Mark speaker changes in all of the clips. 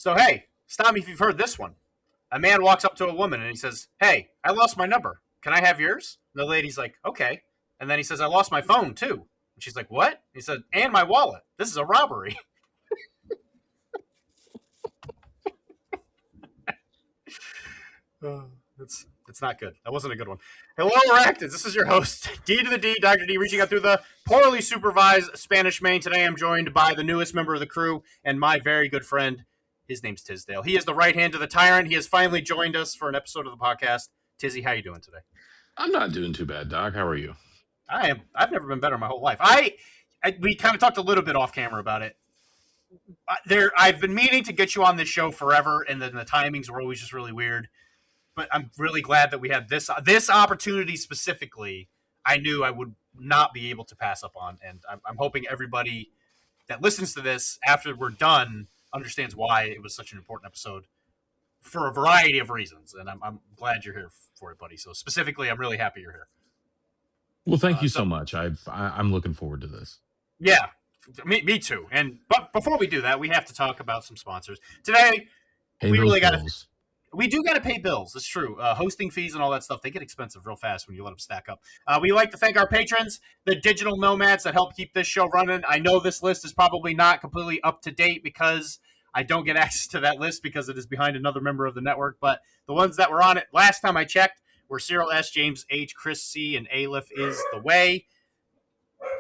Speaker 1: So, hey, stop me if you've heard this one. A man walks up to a woman and he says, "Hey, I lost my number. Can I have yours?" And the lady's like, "Okay." And then he says, "I lost my phone too." And she's like, "What?" He said, "And my wallet. This is a robbery." It's not good. That wasn't a good one. Hello, Arachnid. This is your host, D to the D, Dr. D, reaching out through the poorly supervised Spanish main. Today I'm joined by the newest member of the crew and my very good friend. His name's Tizdale. He is the right hand to the tyrant. He has finally joined us for an episode of the podcast. Tizzy, how you doing today?
Speaker 2: I'm not doing too bad, Doc. How are you?
Speaker 1: I am. I've never been better in my whole life. We kind of talked a little bit off camera about it. I've been meaning to get you on this show forever, and then the timings were always just really weird. But I'm really glad that we had this opportunity specifically. I knew I would not be able to pass up on, and I'm hoping everybody that listens to this after we're done understands why it was such an important episode for a variety of reasons. And I'm glad you're here for it, buddy. So specifically, I'm really happy you're here.
Speaker 2: Well, thank you so much. I'm looking forward to this.
Speaker 1: Yeah, me too. But before we do that, we have to talk about some sponsors today. We really got to. We do got to pay bills. It's true. Hosting fees and all that stuff, they get expensive real fast when you let them stack up. We like to thank our patrons, the digital nomads that help keep this show running. I know this list is probably not completely up to date because I don't get access to that list because it is behind another member of the network. But the ones that were on it last time I checked were Cyril S., James H., Chris C., and Aleph is the way.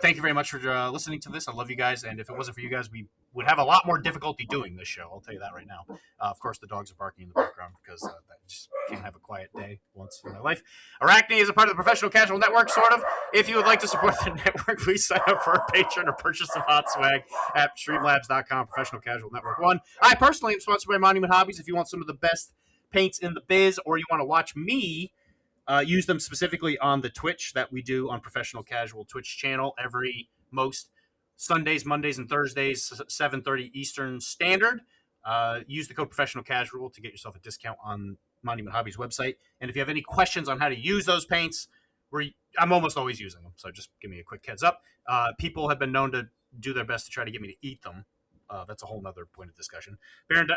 Speaker 1: Thank you very much for listening to this. I love you guys. And if it wasn't for you guys, we would have a lot more difficulty doing this show. I'll tell you that right now. Of course, the dogs are barking in the background because I just can't have a quiet day once in my life. Arachne is a part of the Professional Casual Network, sort of. If you would like to support the network, please sign up for a Patreon or purchase some hot swag at streamlabs.com, Professional Casual Network 1. I personally am sponsored by Monument Hobbies. If you want some of the best paints in the biz or you want to watch me use them specifically on the Twitch that we do on Professional Casual Twitch channel every most Sundays, Mondays, and Thursdays, 7:30 Eastern Standard. Use the code Professional Casual to get yourself a discount on Monument Hobbies website. And if you have any questions on how to use those paints, I'm almost always using them, so just give me a quick heads up. People have been known to do their best to try to get me to eat them. That's a whole nother point of discussion. Baron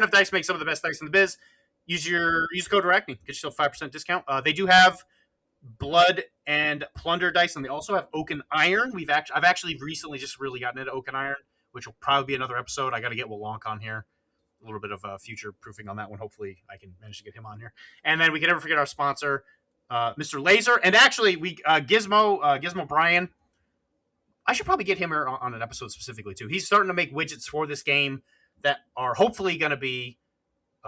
Speaker 1: of Dice makes some of the best dice in the biz. Use code Arachne. Get yourself 5% discount. They do have Blood and Plunder dice, and they also have Oak and Iron. I've actually recently just really gotten into Oak and Iron, which will probably be another episode. I got to get Wolonk on here. A little bit of future proofing on that one. Hopefully, I can manage to get him on here. And then we can never forget our sponsor, Mr. Laser. And actually, Gizmo Brian. I should probably get him here on an episode specifically too. He's starting to make widgets for this game that are hopefully going to be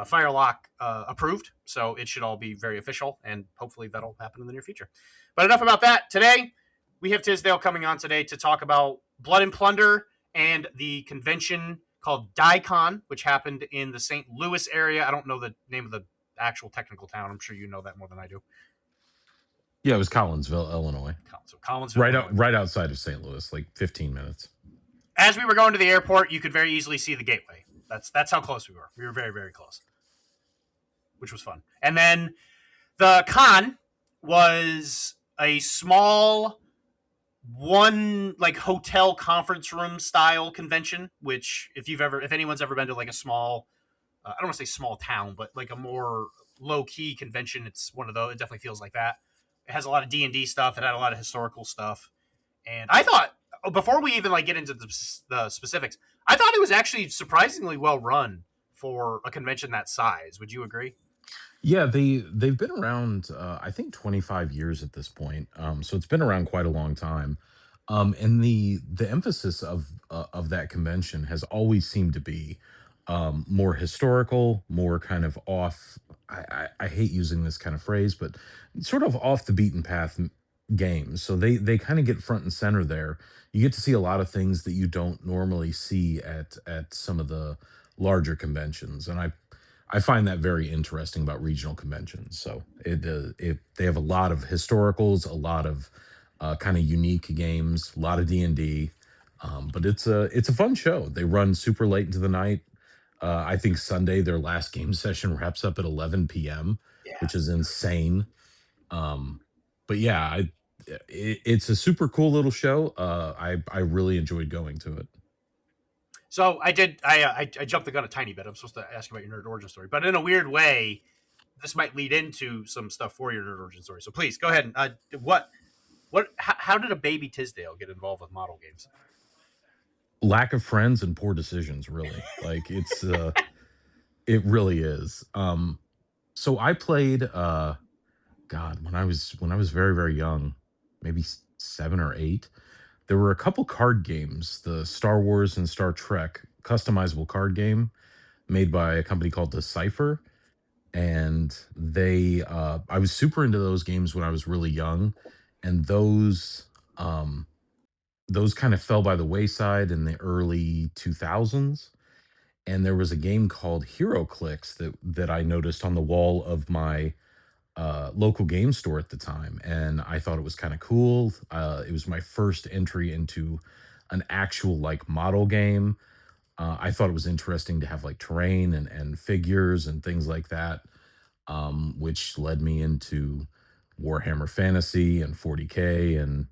Speaker 1: Firelock approved, so it should all be very official, and hopefully that'll happen in the near future. But enough about that. Today, we have Tizdale coming on today to talk about Blood and Plunder and the convention called DieCon, which happened in the St. Louis area. I don't know the name of the actual technical town. I'm sure you know that more than I do.
Speaker 2: Yeah, it was Collinsville, Illinois.
Speaker 1: So Collinsville,
Speaker 2: right outside of St. Louis, like 15 minutes.
Speaker 1: As we were going to the airport, you could very easily see the gateway. That's how close we were. We were very, very close, which was fun. And then the con was a small one hotel conference room style convention, which if anyone's ever been to like a small, I don't want to say small town, but like a more low key convention, it's one of those. It definitely feels like that. It has a lot of D&D stuff. It had a lot of historical stuff. And I thought, before we even get into the specifics, I thought it was actually surprisingly well run for a convention that size. Would you agree?
Speaker 2: Yeah, they've been around, I think 25 years at this point. So it's been around quite a long time. And the emphasis of that convention has always seemed to be more historical, more kind of off. I hate using this kind of phrase, but sort of off the beaten path games. So they kind of get front and center there. You get to see a lot of things that you don't normally see at some of the larger conventions, and I find that very interesting about regional conventions. So they have a lot of historicals, a lot of kind of unique games, a lot of D&D, but it's a fun show. They run super late into the night. I think Sunday their last game session wraps up at 11 p.m., which is insane. But yeah, it's a super cool little show. I really enjoyed going to it.
Speaker 1: So I did. I jumped the gun a tiny bit. I'm supposed to ask you about your nerd origin story, but in a weird way, this might lead into some stuff for your nerd origin story. So please go ahead. And how did a baby Tisdale get involved with model games?
Speaker 2: Lack of friends and poor decisions, really. Like it really is. So I played God, when I was very, very young, maybe 7 or 8, there were a couple card games, the Star Wars and Star Trek customizable card game made by a company called Decipher, and I was super into those games when I was really young, and those kind of fell by the wayside in the early 2000s, and there was a game called Hero Clicks that I noticed on the wall of my local game store at the time, and I thought it was kind of cool. It was my first entry into an actual like model game. I thought it was interesting to have like terrain and figures and things like that, which led me into Warhammer Fantasy and 40K and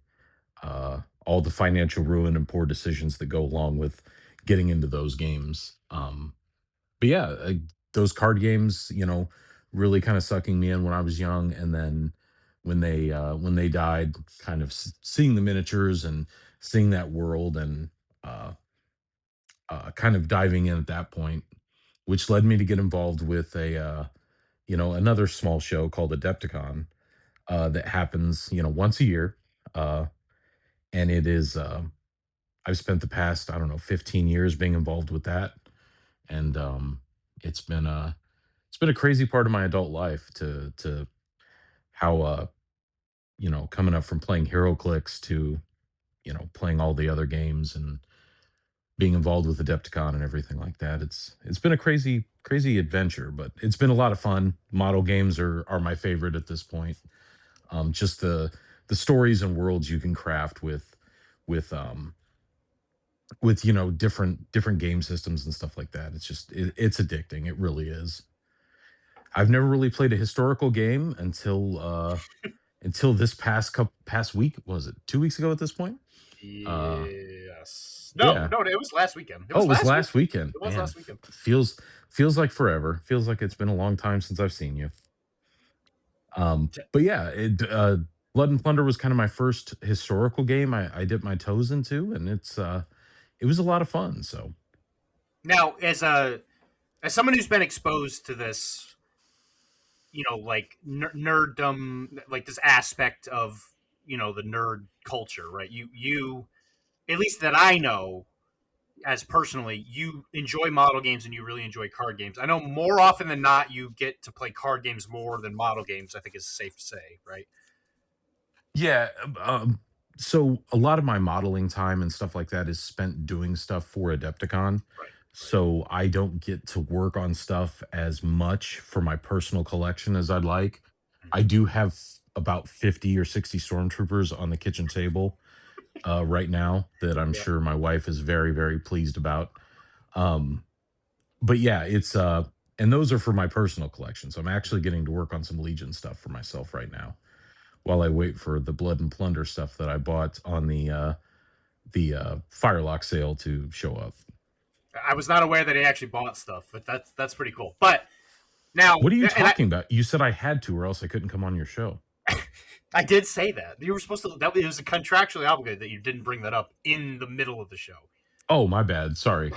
Speaker 2: all the financial ruin and poor decisions that go along with getting into those games. But yeah, those card games, really kind of sucking me in when I was young, and then when they died, kind of seeing the miniatures and seeing that world and uh, kind of diving in at that point, which led me to get involved with another small show called Adepticon that happens once a year, uh, and it is I've spent the past I don't know 15 years being involved with that, and it's been a it's been a crazy part of my adult life to how coming up from playing Hero Clicks to playing all the other games and being involved with Adepticon and everything like that. It's been a crazy adventure, but it's been a lot of fun. Model games are my favorite at this point. Just the stories and worlds you can craft with different game systems and stuff like that. It's addicting. It really is. I've never really played a historical game until this past week. What was it 2 weeks ago at this point? Uh,
Speaker 1: Yes. No,
Speaker 2: yeah.
Speaker 1: no, it was last weekend. It
Speaker 2: Oh,
Speaker 1: was
Speaker 2: it was
Speaker 1: last week.
Speaker 2: last weekend.
Speaker 1: It was
Speaker 2: Man,
Speaker 1: last weekend.
Speaker 2: feels like forever. Feels like it's been a long time since I've seen you. But yeah, Blood and Plunder was kind of my first historical game I dipped my toes into, and it was a lot of fun. So
Speaker 1: Now, as someone who's been exposed to this, like nerddom, like this aspect of the nerd culture, right? You at least that I know as personally, you enjoy model games and you really enjoy card games. I know more often than not you get to play card games more than model games. I think is safe to say, right?
Speaker 2: yeah, so a lot of my modeling time and stuff like that is spent doing stuff for Adepticon.
Speaker 1: Right. Right.
Speaker 2: So I don't get to work on stuff as much for my personal collection as I'd like. I
Speaker 1: Mhm.
Speaker 2: do have about 50 or 60 stormtroopers on the kitchen table right now that I'm
Speaker 1: Yeah.
Speaker 2: sure my wife is very, very pleased about. Um, but yeah, it's and those are for my personal collection. So I'm actually getting to work on some Legion stuff for myself right now while I wait for the Blood and Plunder stuff that I bought on the Firelock sale to show up.
Speaker 1: I was not aware that he actually bought stuff, but that's pretty cool. But now,
Speaker 2: What are you
Speaker 1: and
Speaker 2: talking about? You said I had to, or else I couldn't come on your show.
Speaker 1: I did say that you were supposed to. That it was contractually obligated that you didn't bring that up in the middle of the show.
Speaker 2: Oh, my bad. Sorry.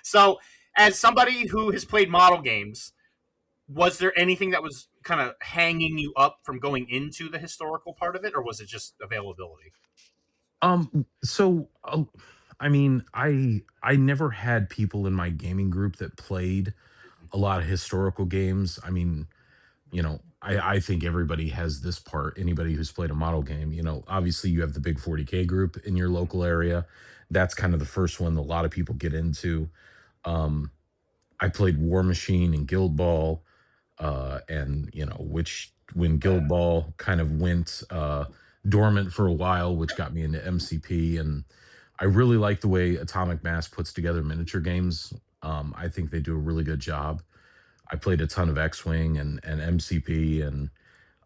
Speaker 1: So, as somebody who has played model games, was there anything that was kind of hanging you up from going into the historical part of it, or was it just availability?
Speaker 2: So I mean, I never had people in my gaming group that played a lot of historical games. I mean, I think everybody has this part. Anybody who's played a model game, obviously you have the big 40K group in your local area. That's kind of the first one that a lot of people get into. Um, I played War Machine and Guild Ball, and which when Guild Ball kind of went dormant for a while, which got me into MCP, and I really like the way Atomic Mass puts together miniature games. I think they do a really good job. I played a ton of X-Wing and MCP and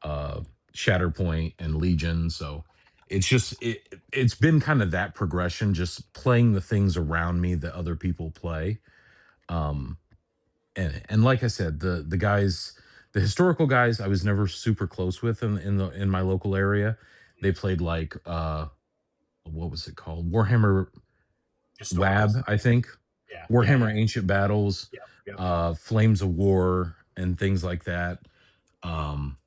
Speaker 2: uh, Shatterpoint and Legion. So It's been kind of that progression, just playing the things around me that other people play. Um, and like I said, the historical guys, I was never super close with in my local area. They played like what was it called? Warhammer Lab,
Speaker 1: Historicals.
Speaker 2: I think.
Speaker 1: Yeah, yeah,
Speaker 2: Warhammer
Speaker 1: yeah.
Speaker 2: Ancient Battles,
Speaker 1: Yep, yep.
Speaker 2: Flames of War, and things like that. Um,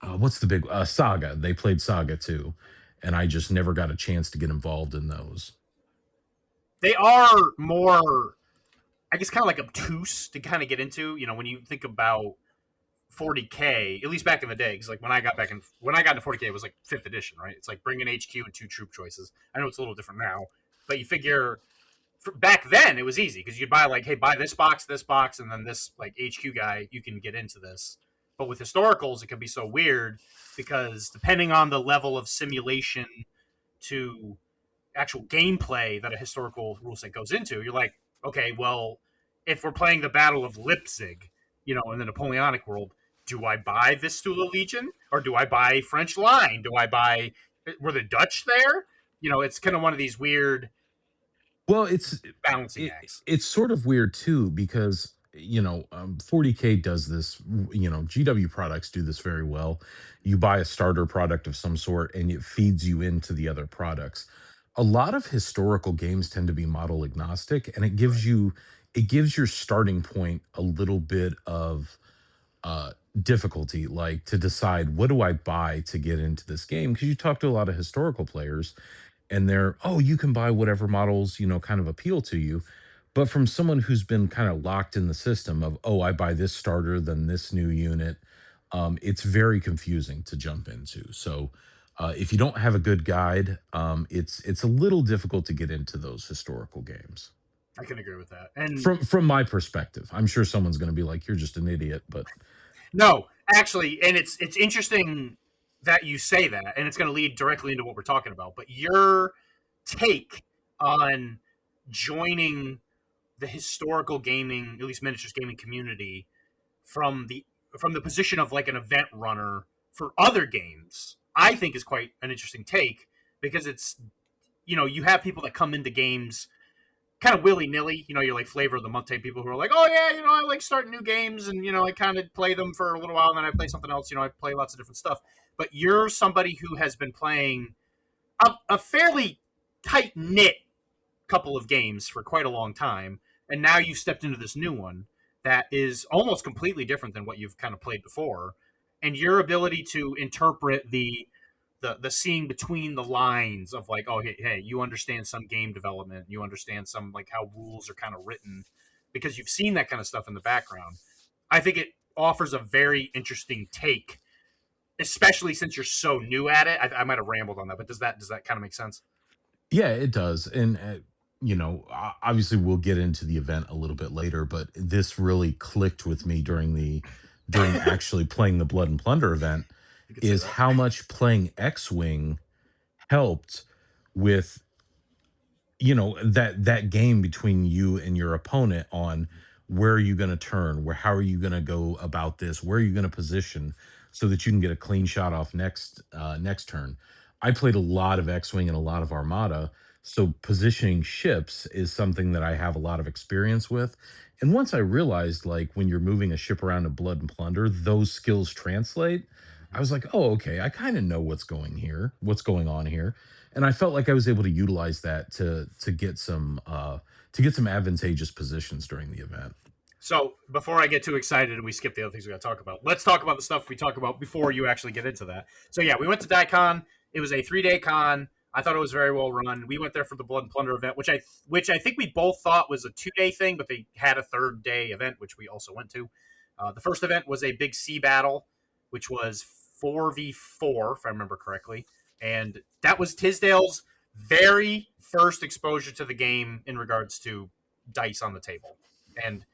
Speaker 2: what's the big Saga? They played Saga too, and I just never got a chance to get involved in those.
Speaker 1: They are more, I guess, kind of like obtuse to kind of get into. You know, when you think about 40K, at least back in the day, because like when I got into 40K, it was like fifth edition, right? It's like bring an HQ and two troop choices. I know it's a little different now, but you figure back then it was easy because you'd buy like, hey, buy this box, and then this like HQ guy, you can get into this. But with historicals, it can be so weird because depending on the level of simulation to actual gameplay that a historical rule set goes into, you're like, okay, well, if we're playing the Battle of Leipzig, you know, in the Napoleonic world, do I buy Vistula Legion or do I buy French Line? Do I buy? Were the Dutch there? You know, it's kind of one of these weird
Speaker 2: Well,
Speaker 1: balancing acts.
Speaker 2: it's sort of weird too because 40K does this. GW products do this very well. You buy a starter product of some sort, and it feeds you into the other products. A lot of historical games tend to be model agnostic, and
Speaker 1: Right.
Speaker 2: it gives your starting point a little bit of difficulty, like to decide what do I buy to get into this game. Because you talk to a lot of historical players, and they're, oh, you can buy whatever models kind of appeal to you. But from someone who's been kind of locked in the system of, oh, I buy this starter then this new unit, it's very confusing to jump into. So if you don't have a good guide, it's a little difficult to get into those historical games.
Speaker 1: I can agree with that. And
Speaker 2: From my perspective, I'm sure someone's going to be like, you're just an idiot, but
Speaker 1: no, actually, and it's interesting that you say that, and it's going to lead directly into what we're talking about. But your take on joining the historical gaming, at least miniatures gaming community, from the position of like an event runner for other games, I think is quite an interesting take because it's, you know, you have people that come into games kind of willy nilly. You know, you're like flavor of the month type people who are like, oh yeah, you know, I like starting new games, and you know, I kind of play them for a little while, and then I play something else. You know, I play lots of different stuff. But you're somebody who has been playing a fairly tight knit couple of games for quite a long time, and now you've stepped into this new one that is almost completely different than what you've kind of played before, and your ability to interpret the seeing between the lines of like, oh hey, you understand some game development, you understand some like how rules are kind of written because you've seen that kind of stuff in the background. I think it offers a very interesting take, especially since you're so new at it. I might have rambled on that, but does that kind of make sense?
Speaker 2: yeah, it does. And obviously we'll get into the event a little bit later, but this really clicked with me during actually playing the Blood and Plunder event,
Speaker 1: You could say
Speaker 2: is
Speaker 1: that.
Speaker 2: how much playing X-Wing helped with that game between you and your opponent on where are you going to turn, where how are you going to go about this, where are you going to position so that you can get a clean shot off next turn. I played a lot of X-Wing and a lot of Armada, so positioning ships is something that I have a lot of experience with. And once I realized, like, when you're moving a ship around in Blood and Plunder, those skills translate. I was like, oh, okay, I kind of know what's going on here, and I felt like I was able to utilize that to get some advantageous positions during the event.
Speaker 1: So before I get too excited and we skip the other things we got to talk about, let's talk about the stuff we talk about before you actually get into that. So yeah, we went to DieCon. It was a 3-day con. I thought it was very well run. We went there for the Blood and Plunder event, which I think we both thought was a 2-day thing, but they had a third day event, which we also went to. The first event was a big sea battle, which was 4v4, if I remember correctly, and that was Tizdale's very first exposure to the game in regards to dice on the table. And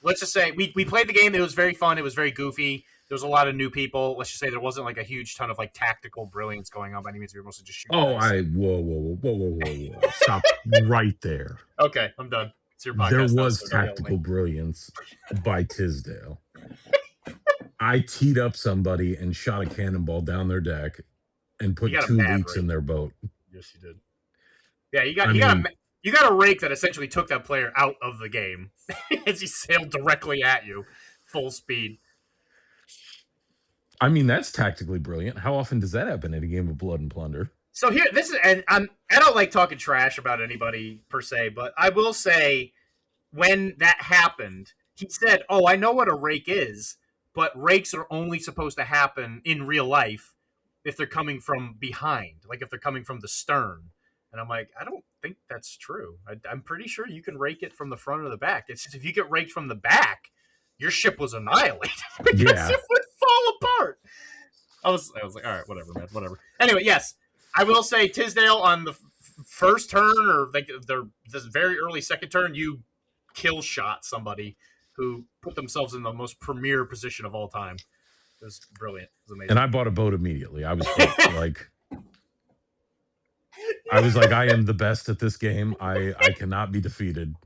Speaker 1: let's just say we played the game. It was very fun. It was very goofy. There was a lot of new people. Let's just say there wasn't like a huge ton of like tactical brilliance going on by any means. We were mostly just shooting
Speaker 2: Oh,
Speaker 1: dice.
Speaker 2: whoa. Stop right there.
Speaker 1: Okay, I'm done. It's your
Speaker 2: There
Speaker 1: podcast now,
Speaker 2: was
Speaker 1: so don't yell at me.
Speaker 2: tactical brilliance by Tisdale. I teed up somebody and shot a cannonball down their deck, and
Speaker 1: You
Speaker 2: put
Speaker 1: got a
Speaker 2: 2
Speaker 1: mad
Speaker 2: leaks
Speaker 1: rake.
Speaker 2: in their boat.
Speaker 1: Yes, you did. Yeah,
Speaker 2: I mean,
Speaker 1: you got a rake that essentially took that player out of the game as he sailed directly at you, full speed.
Speaker 2: that's tactically brilliant. How often does that happen in a game of Blood and Plunder?
Speaker 1: So here, this is, and I don't like talking trash about anybody per se, but I will say when that happened, he said, "Oh, I know what a rake is, but rakes are only supposed to happen in real life if they're coming from behind, like if they're coming from the stern." And I'm like, I don't think that's true. I'm pretty sure you can rake it from the front or the back. It's just if you get raked from the back, your ship was annihilated because
Speaker 2: Yeah.
Speaker 1: it would fall apart. I was like, all right, whatever, man, whatever. Anyway, yes, I will say Tizdale on the first turn or like this very early second turn, you kill shot somebody who put themselves in the most premier position of all time. It was brilliant. It was
Speaker 2: And
Speaker 1: amazing.
Speaker 2: I bought a boat immediately. I was hooked. Like I was like, I am the best at this game. I cannot be defeated.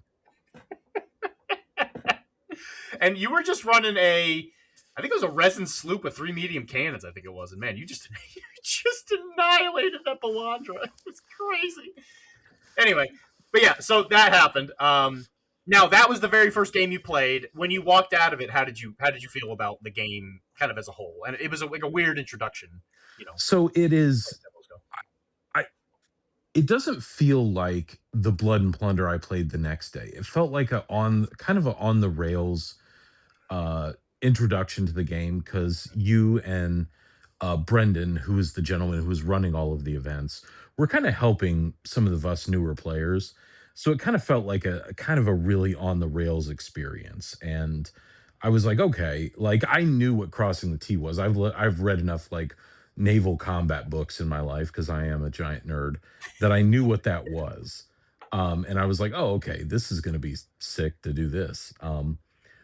Speaker 1: And you were just running I think it was a resin sloop with 3 medium cannons. I think it was, and man, you just you just annihilated that Balandra. It was crazy. Anyway, but yeah, so that happened. Now that was the very first game you played. When you walked out of it, how did you feel about the game, kind of as a whole? And it was like a weird introduction, you know.
Speaker 2: So I it doesn't feel like the Blood and Plunder I played the next day. It felt like a on kind of a on the rails uh introduction to the game because you and Brendan, who is the gentleman who was running all of the events, were kind of helping some of us newer players. So it kind of felt like a kind of a really on the rails experience. And I was like, okay, like I knew what crossing the T was. I've read enough like naval combat books in my life because I am a giant nerd that I knew what that was. And I was like, oh, okay, this is going to be sick to do this.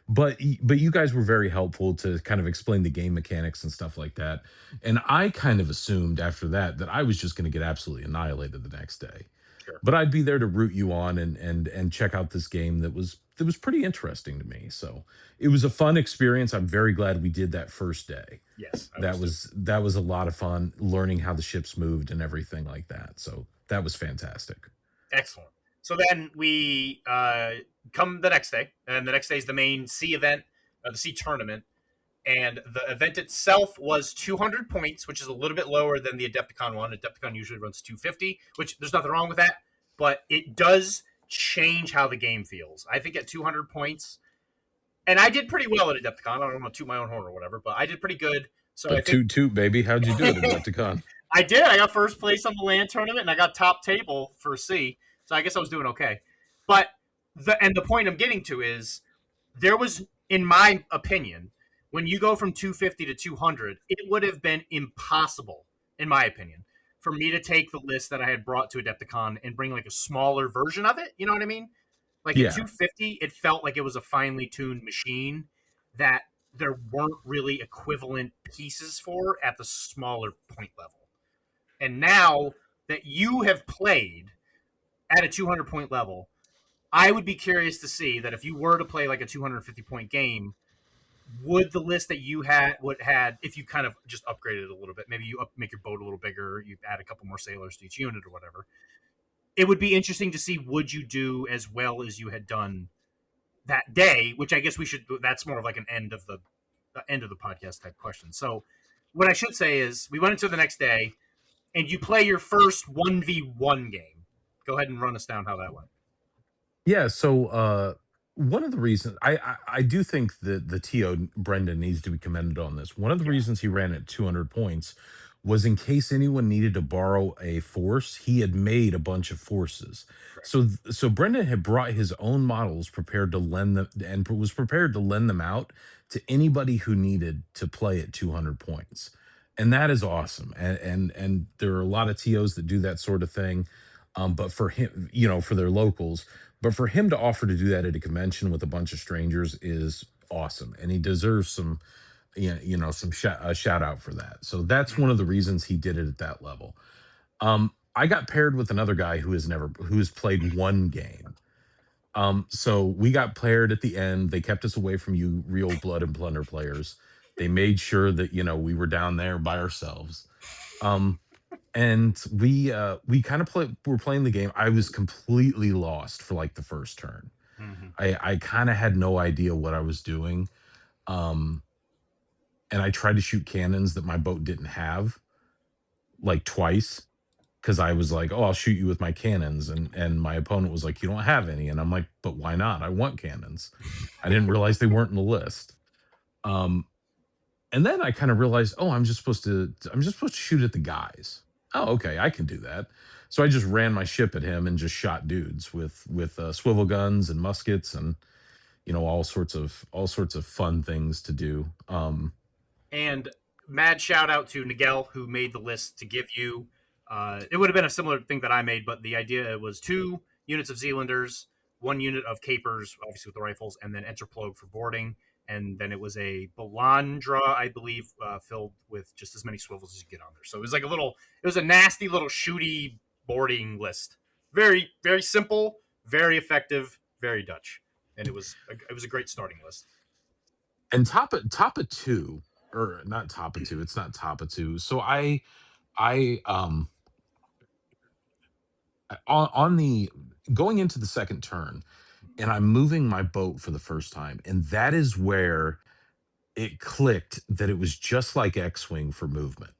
Speaker 2: But you guys were very helpful to kind of explain the game mechanics and stuff like that. And I kind of assumed after that that I was just going to get absolutely annihilated the next day.
Speaker 1: Sure.
Speaker 2: But I'd be there to root you on and check out this game that was pretty interesting to me. So it was a fun experience. I'm very glad we did that first day.
Speaker 1: Yes,
Speaker 2: That was a lot of fun learning how the ships moved and everything like that. So that was fantastic.
Speaker 1: excellent. So then we come the next day, and the next day is the main sea event, the sea tournament. And the event itself was 200 points, which is a little bit lower than the Adepticon one. Adepticon usually runs 250, which there's nothing wrong with that, but it does change how the game feels. I think at 200 points, and I did pretty well at Adepticon. I don't want to toot my own horn or whatever, but I did pretty good. So I
Speaker 2: But
Speaker 1: think
Speaker 2: toot baby, how'd you do it at Adepticon?
Speaker 1: I did. I got first place on the land tournament, and I got top table for C. So I guess I was doing okay. But the point I'm getting to is there was, in my opinion, when you go from 250 to 200, it would have been impossible, in my opinion, for me to take the list that I had brought to Adepticon and bring like a smaller version of it. You know what I mean? Like at
Speaker 2: Yeah.
Speaker 1: 250, it felt like it was a finely tuned machine that there weren't really equivalent pieces for at the smaller point level. And now that you have played at a 200 point level, I would be curious to see that if you were to play like a 250 point game, would the list that you had if you kind of just upgraded it a little bit, maybe you make your boat a little bigger, you add a couple more sailors to each unit or whatever. It would be interesting to see would you do as well as you had done that day, which I guess we should. That's more of like an end of the podcast type question. So what I should say is we went into the next day and you play your first 1v1 game. Go ahead and run us down how that went.
Speaker 2: Yeah, so one of the reasons I do think that the TO Brendan needs to be commended on this. One of the
Speaker 1: Yeah,
Speaker 2: reasons he ran at 200 points was in case anyone needed to borrow a force, he had made a bunch of forces.
Speaker 1: correct.
Speaker 2: So Brendan had brought his own models prepared to lend them and was prepared to lend them out to anybody who needed to play at 200 points. And that is awesome. And there are a lot of TOs that do that sort of thing. But for him, for their locals, but for him to offer to do that at a convention with a bunch of strangers is awesome, and he deserves some, some shout out for that. So that's
Speaker 1: Mhm.
Speaker 2: one of the reasons he did it at that level. I got paired with another guy who has played one game. So we got paired at the end. They kept us away from you real Blood and Plunder players. They made sure that we were down there by ourselves. Um, and we kind of were playing the game. I was completely lost for like the first turn.
Speaker 1: Hmm.
Speaker 2: I kind of had no idea what I was doing. Um, and I tried to shoot cannons that my boat didn't have like twice because I was like, "Oh, I'll shoot you with my cannons," and my opponent was like, "You don't have any," and I'm like, "But why not? I want cannons." I didn't realize they weren't in the list. Um, and then I kind of realized, "Oh, I'm just supposed to shoot at the guys." Oh, okay, I can do that. So I just ran my ship at him and just shot dudes with swivel guns and muskets and all sorts of fun things to do.
Speaker 1: And mad shout out to Nigel who made the list to give you. It would have been a similar thing that I made, but the idea was 2 units of Zealanders, 1 unit of Capers, obviously with the rifles, and then Enterplogue for boarding. And then it was a Balandra, I believe, filled with just as many swivels as you get on there. So it was like it was a nasty little shooty boarding list. Very, very simple, very effective, very Dutch, and it was a great starting list.
Speaker 2: And top of two, or not top of two, it's not top of two. So I on the going into the second turn, and I'm moving my boat for the first time, and that is where it clicked that it was just like X-Wing for movement.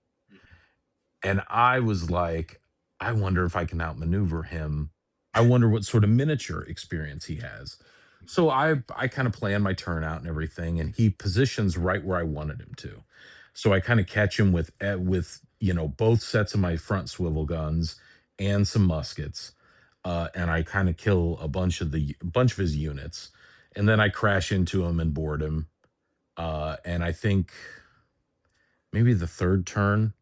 Speaker 2: And I was like, I wonder if I can outmaneuver him. I wonder what sort of miniature experience he has. So I kind of plan my turn out and everything, and he positions right where I wanted him to. So I kind of catch him with both sets of my front swivel guns and some muskets, and I kind of kill a bunch of his units, and then I crash into him and board him. And I think maybe the third turn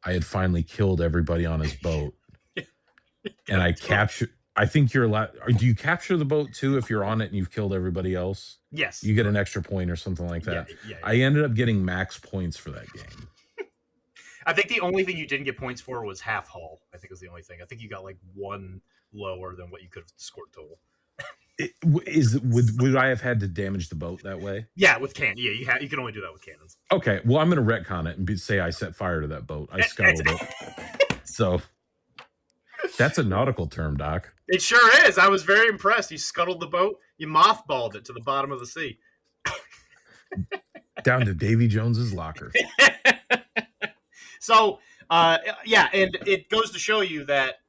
Speaker 2: I had finally killed everybody on his boat, and
Speaker 1: Yep,
Speaker 2: I
Speaker 1: totally.
Speaker 2: captured. I think you're allowed. Do you capture the boat too if you're on it and you've killed everybody else?
Speaker 1: Yes,
Speaker 2: You get an
Speaker 1: correct.
Speaker 2: extra point or something like
Speaker 1: Yeah,
Speaker 2: that.
Speaker 1: yeah, yeah.
Speaker 2: I ended up getting max points for that game.
Speaker 1: I think the only thing you didn't get points for was half hull. I think was the only thing. I think you got like one lower than what you could have scored total.
Speaker 2: Would I have had to damage the boat that way?
Speaker 1: Yeah, with Yeah, you can only do that with cannons.
Speaker 2: Okay, well I'm going to retcon it and say I set fire to that boat. I scuttled it. So that's a nautical term, Doc.
Speaker 1: It sure is. I was very impressed. You scuttled the boat. You mothballed it to the bottom of the sea.
Speaker 2: Down to Davy Jones's locker.
Speaker 1: So, yeah, and it goes to show you that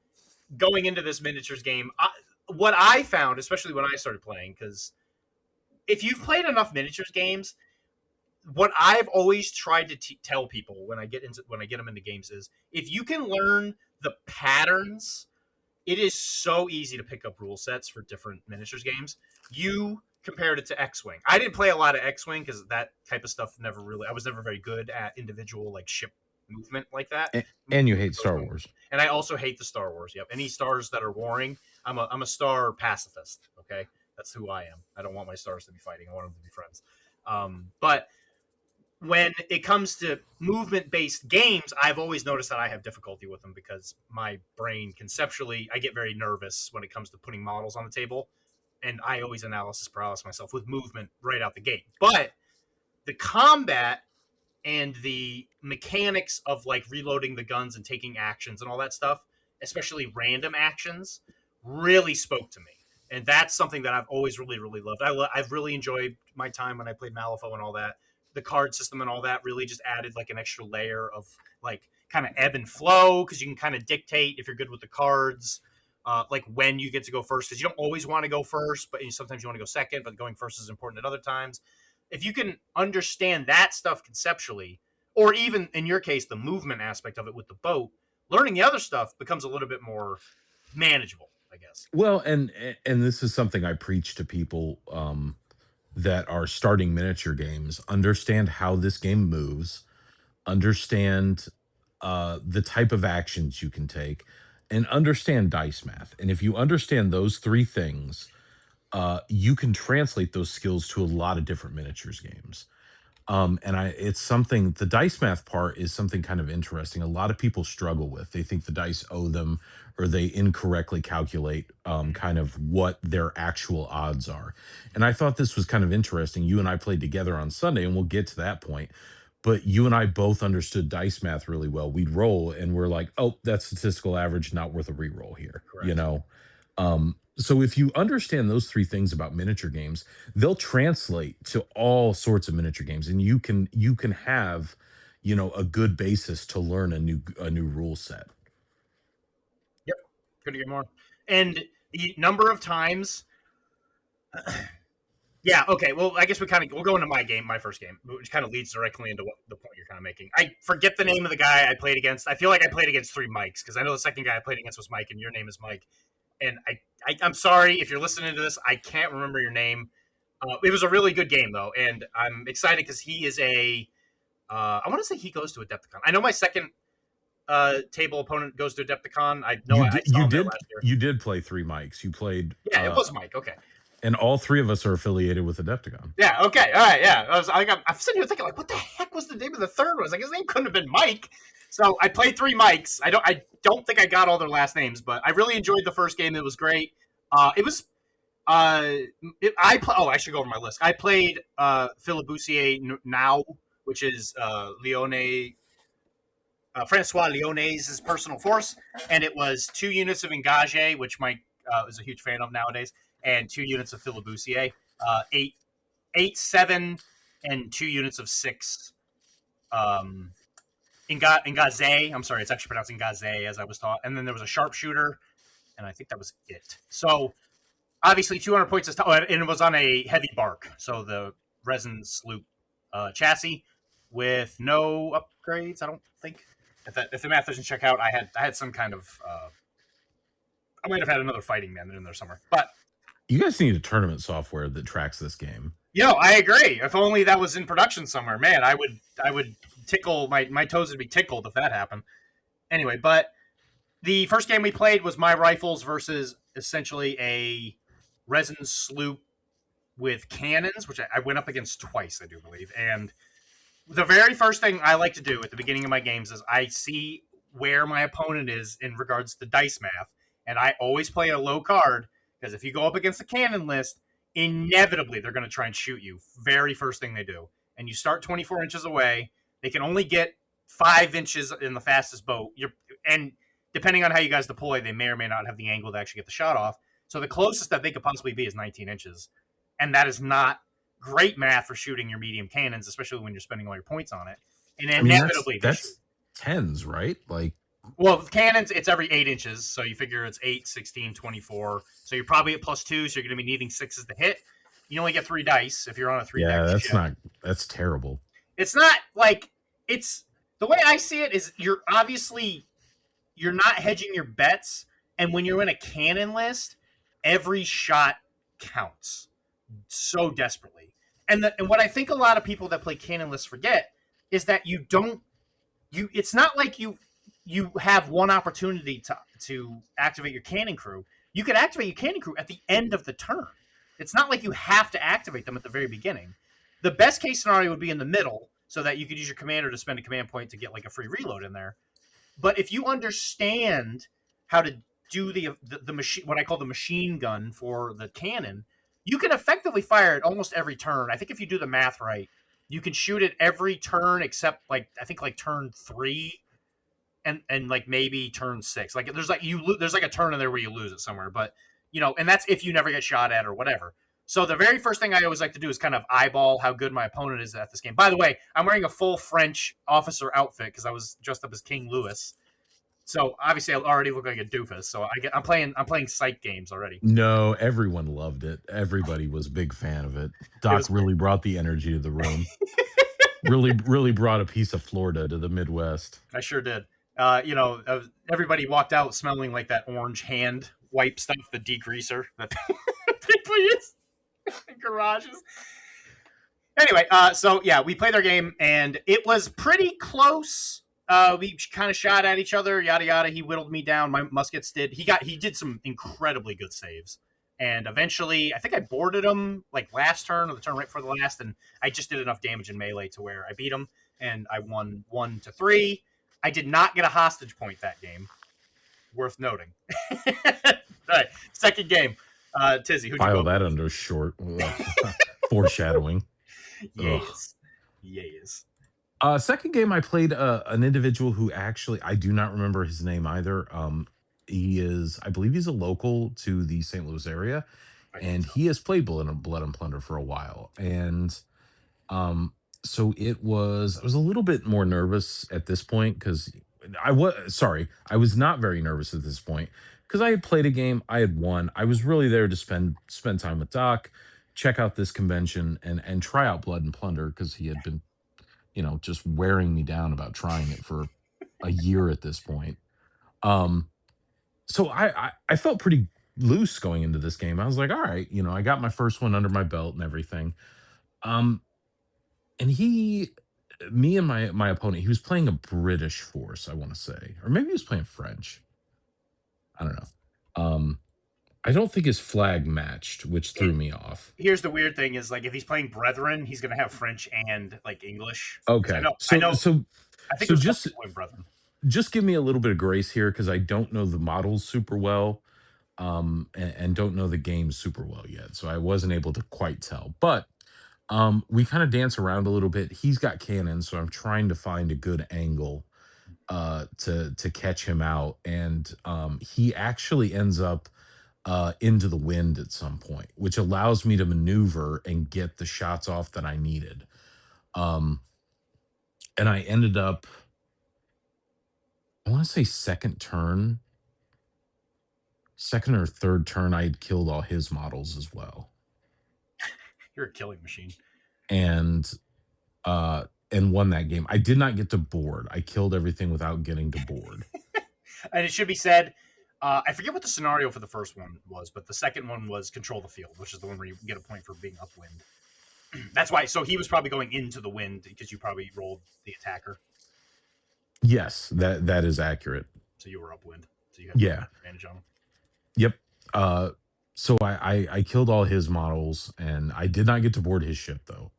Speaker 1: going into this miniatures game, what I found, especially when I started playing, because if you've played enough miniatures games, what I've always tried to tell people when I get them into games is if you can learn the patterns, it is so easy to pick up rule sets for different miniatures games. You compared it to X-Wing. I didn't play a lot of X-Wing because that type of stuff I was never very good at individual like ship movement like that.
Speaker 2: And you hate Star Wars.
Speaker 1: And I also hate the Star Wars. Yep. Any stars that are warring, I'm a star pacifist. Okay. That's who I am. I don't want my stars to be fighting. I want them to be friends. But when it comes to movement based games, I've always noticed that I have difficulty with them because my brain conceptually, I get very nervous when it comes to putting models on the table. And I always analysis paralysis myself with movement right out the gate. But the combat and the mechanics of like reloading the guns and taking actions and all that stuff, especially random actions, really spoke to me. And that's something that I've always really, really loved. I've really enjoyed my time when I played Malifaux and all that. The card system and all that really just added like an extra layer of like kind of ebb and flow because you can kind of dictate if you're good with the cards, like when you get to go first because you don't always want to go first, but sometimes you want to go second. But going first is important at other times. If you can understand that stuff conceptually, or even in your case, the movement aspect of it with the boat, learning the other stuff becomes a little bit more manageable, I guess.
Speaker 2: Well, and this is something I preach to people that are starting miniature games. Understand how this game moves. Understand the type of actions you can take, and understand dice math. And if you understand those three things, you can translate those skills to a lot of different miniatures games. It's something, the dice math part is something kind of interesting. A lot of people struggle with. They think the dice owe them, or they incorrectly calculate kind of what their actual odds are. And I thought this was kind of interesting. You and I played together on Sunday, and we'll get to that point. but you and I both understood dice math really well. We'd roll and we're like, oh, that's statistical average, not worth a reroll here, you
Speaker 1: Correct.
Speaker 2: know? So if you understand those three things about miniature games, they'll translate to all sorts of miniature games, and you can have, a good basis to learn a new rule set.
Speaker 1: Yep. Couldn't get more. And the number of times. Yeah. Okay. Well, I guess we'll go into my first game, which kind of leads directly into what the point you're kind of making. I forget the name of the guy I played against. I feel like I played against three Mikes because I know the second guy I played against was Mike, and your name is Mike. And I'm sorry if you're listening to this. I can't remember your name. It was a really good game though, and I'm excited because he is a. I want to say he goes to Adepticon. I know my second table opponent goes to Adepticon. I know I saw him there last year.
Speaker 2: You did play three mics. You played.
Speaker 1: Yeah, it was Mike. Okay.
Speaker 2: And all three of us are affiliated with Adepticon.
Speaker 1: Yeah. Okay. All right. Yeah. I'm sitting here thinking like, what the heck was the name of the third one? I was like, his name couldn't have been Mike. So I played three Mikes. I don't think I got all their last names, but I really enjoyed the first game. It was great. It was. I should go over my list. I played Filibustier now, which is Francois Lyonnais' personal force, and it was 2 units of Engage, which Mike is a huge fan of nowadays, and 2 units of Filibustier, 8, 7, and 2 units of 6. Engage. I'm sorry, it's actually pronounced Engage as I was taught. And then there was a sharpshooter, and I think that was it. So obviously 200 points is and it was on a heavy bark, so the resin sloop chassis with no upgrades. I don't think. If the math doesn't check out, I had some kind of. I might have had another fighting man in there somewhere, but
Speaker 2: you guys need a tournament software that tracks this game.
Speaker 1: I agree. If only that was in production somewhere, man, I would tickle my toes would be tickled if that happened. Anyway, but the first game we played was my rifles versus essentially a resin sloop with cannons, which I went up against twice, I do believe. And the very first thing I like to do at the beginning of my games is I see where my opponent is in regards to dice math, and I always play a low card because if you go up against the cannon list, inevitably they're going to try and shoot you. Very first thing they do. And you start 24 inches away. They can only get 5 inches in the fastest boat. And depending on how you guys deploy, they may or may not have the angle to actually get the shot off. So the closest that they could possibly be is 19 inches. And that is not great math for shooting your medium cannons, especially when you're spending all your points on it. And inevitably,
Speaker 2: that's tens, right?
Speaker 1: Well, with cannons, it's every 8 inches. So you figure it's 8, 16, 24. So you're probably at +2, so you're going to be needing 6s to hit. You only get 3 dice if you're on a 3 deck ship.
Speaker 2: That's terrible.
Speaker 1: It's not like it's the way I see it is you're not hedging your bets, and when you're in a cannon list, every shot counts so desperately. And what I think a lot of people that play cannon lists forget is that it's not like you have one opportunity to activate your cannon crew. You can activate your cannon crew at the end of the turn. It's not like you have to activate them at the very beginning. The best case scenario would be in the middle so that you could use your commander to spend a command point to get like a free reload in there. But if you understand how to do the machine, what I call the machine gun for the cannon, you can effectively fire it almost every turn. I think if you do the math right, you can shoot it every turn except I think turn 3 and like maybe turn 6. Like there's like a turn in there where you lose it somewhere, but and that's if you never get shot at or whatever. So the very first thing I always like to do is kind of eyeball how good my opponent is at this game. By the way, I'm wearing a full French officer outfit because I was dressed up as King Louis. So obviously I already look like a doofus. So I'm playing psych games already.
Speaker 2: No, everyone loved it. Everybody was a big fan of it. Doc really brought the energy to the room. really brought a piece of Florida to the Midwest.
Speaker 1: I sure did. Everybody walked out smelling like that orange hand wipe stuff, the degreaser that people use in garages. Anyway, so yeah, we played our game and it was pretty close. We kind of shot at each other, yada yada. He whittled me down. My muskets did. He did some incredibly good saves, and eventually, I think I boarded him like last turn or the turn right before the last, and I just did enough damage in melee to where I beat him, and I won 1-3. I did not get a hostage point that game. Worth noting. All right, second game. Tizzy, who'd you
Speaker 2: file that under short foreshadowing.
Speaker 1: Yes.
Speaker 2: Second game, I played an individual who actually I do not remember his name either. He is, I believe, he's a local to the St. Louis area,
Speaker 1: I think
Speaker 2: and
Speaker 1: so.
Speaker 2: he has played Blood and Plunder for a while. And so I was a little bit more nervous at this point because I was not very nervous at this point because I had played a game, I had won. I was really there to spend time with Doc, check out this convention, and try out Blood and Plunder because he had been just wearing me down about trying it for a year at this point. Um, so I felt pretty loose going into this game. I was like, all right, I got my first one under my belt and everything. Um, and me and my opponent, he was playing a British force, I want to say, or maybe he was playing French. I don't know. I don't think his flag matched, which threw me off.
Speaker 1: Here's the weird thing: is like if he's playing Brethren, he's gonna have French and like English.
Speaker 2: Okay,
Speaker 1: I know. I think it
Speaker 2: so
Speaker 1: was
Speaker 2: just
Speaker 1: playing Brethren.
Speaker 2: just give me a little bit of grace here because I don't know the models super well, and don't know the game super well yet, so I wasn't able to quite tell. But we kind of dance around a little bit. He's got cannons, so I'm trying to find a good angle to catch him out, and he actually ends up into the wind at some point, which allows me to maneuver and get the shots off that I needed. Um, and I ended up, I want to say second or third turn, I had killed all his models as well.
Speaker 1: You're a killing machine.
Speaker 2: And won that game. I did not get to board. I killed everything without getting to board.
Speaker 1: And it should be said, I forget what the scenario for the first one was, but the second one was control the field, which is the one where you get a point for being upwind. That's why. So he was probably going into the wind because you probably rolled the attacker.
Speaker 2: Yes, that is accurate.
Speaker 1: So you were upwind. So you had advantage on him.
Speaker 2: Yep. So I killed all his models, and I did not get to board his ship though.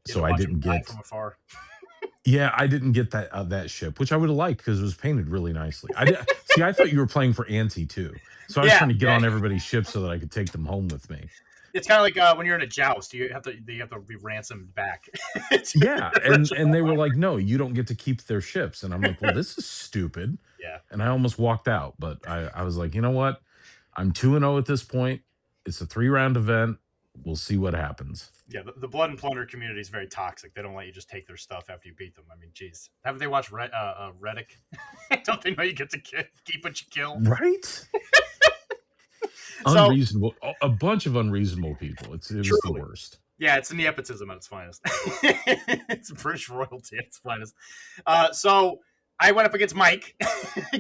Speaker 2: So I didn't get
Speaker 1: from afar.
Speaker 2: Yeah, I didn't get that ship, which I would have liked because it was painted really nicely. I did, see. I thought you were playing for Auntie too, so I was trying to get on everybody's ship so that I could take them home with me.
Speaker 1: It's kind of like when you're in a joust, you have to be ransomed back.
Speaker 2: Yeah, and they were like, "No, you don't get to keep their ships," and I'm like, "Well, this is stupid."
Speaker 1: Yeah,
Speaker 2: and I almost walked out, but I was like, you know what? I'm 2-0 at this point. It's a 3-round event. We'll see what happens.
Speaker 1: Yeah, the Blood and Plunder community is very toxic. They don't let you just take their stuff after you beat them. I mean, geez, haven't they watched Reddick? Don't they know you get to keep what you kill?
Speaker 2: Right. Unreasonable. A bunch of unreasonable people. It was the worst.
Speaker 1: Yeah, it's nepotism at its finest. It's British royalty at its finest. So I went up against Mike.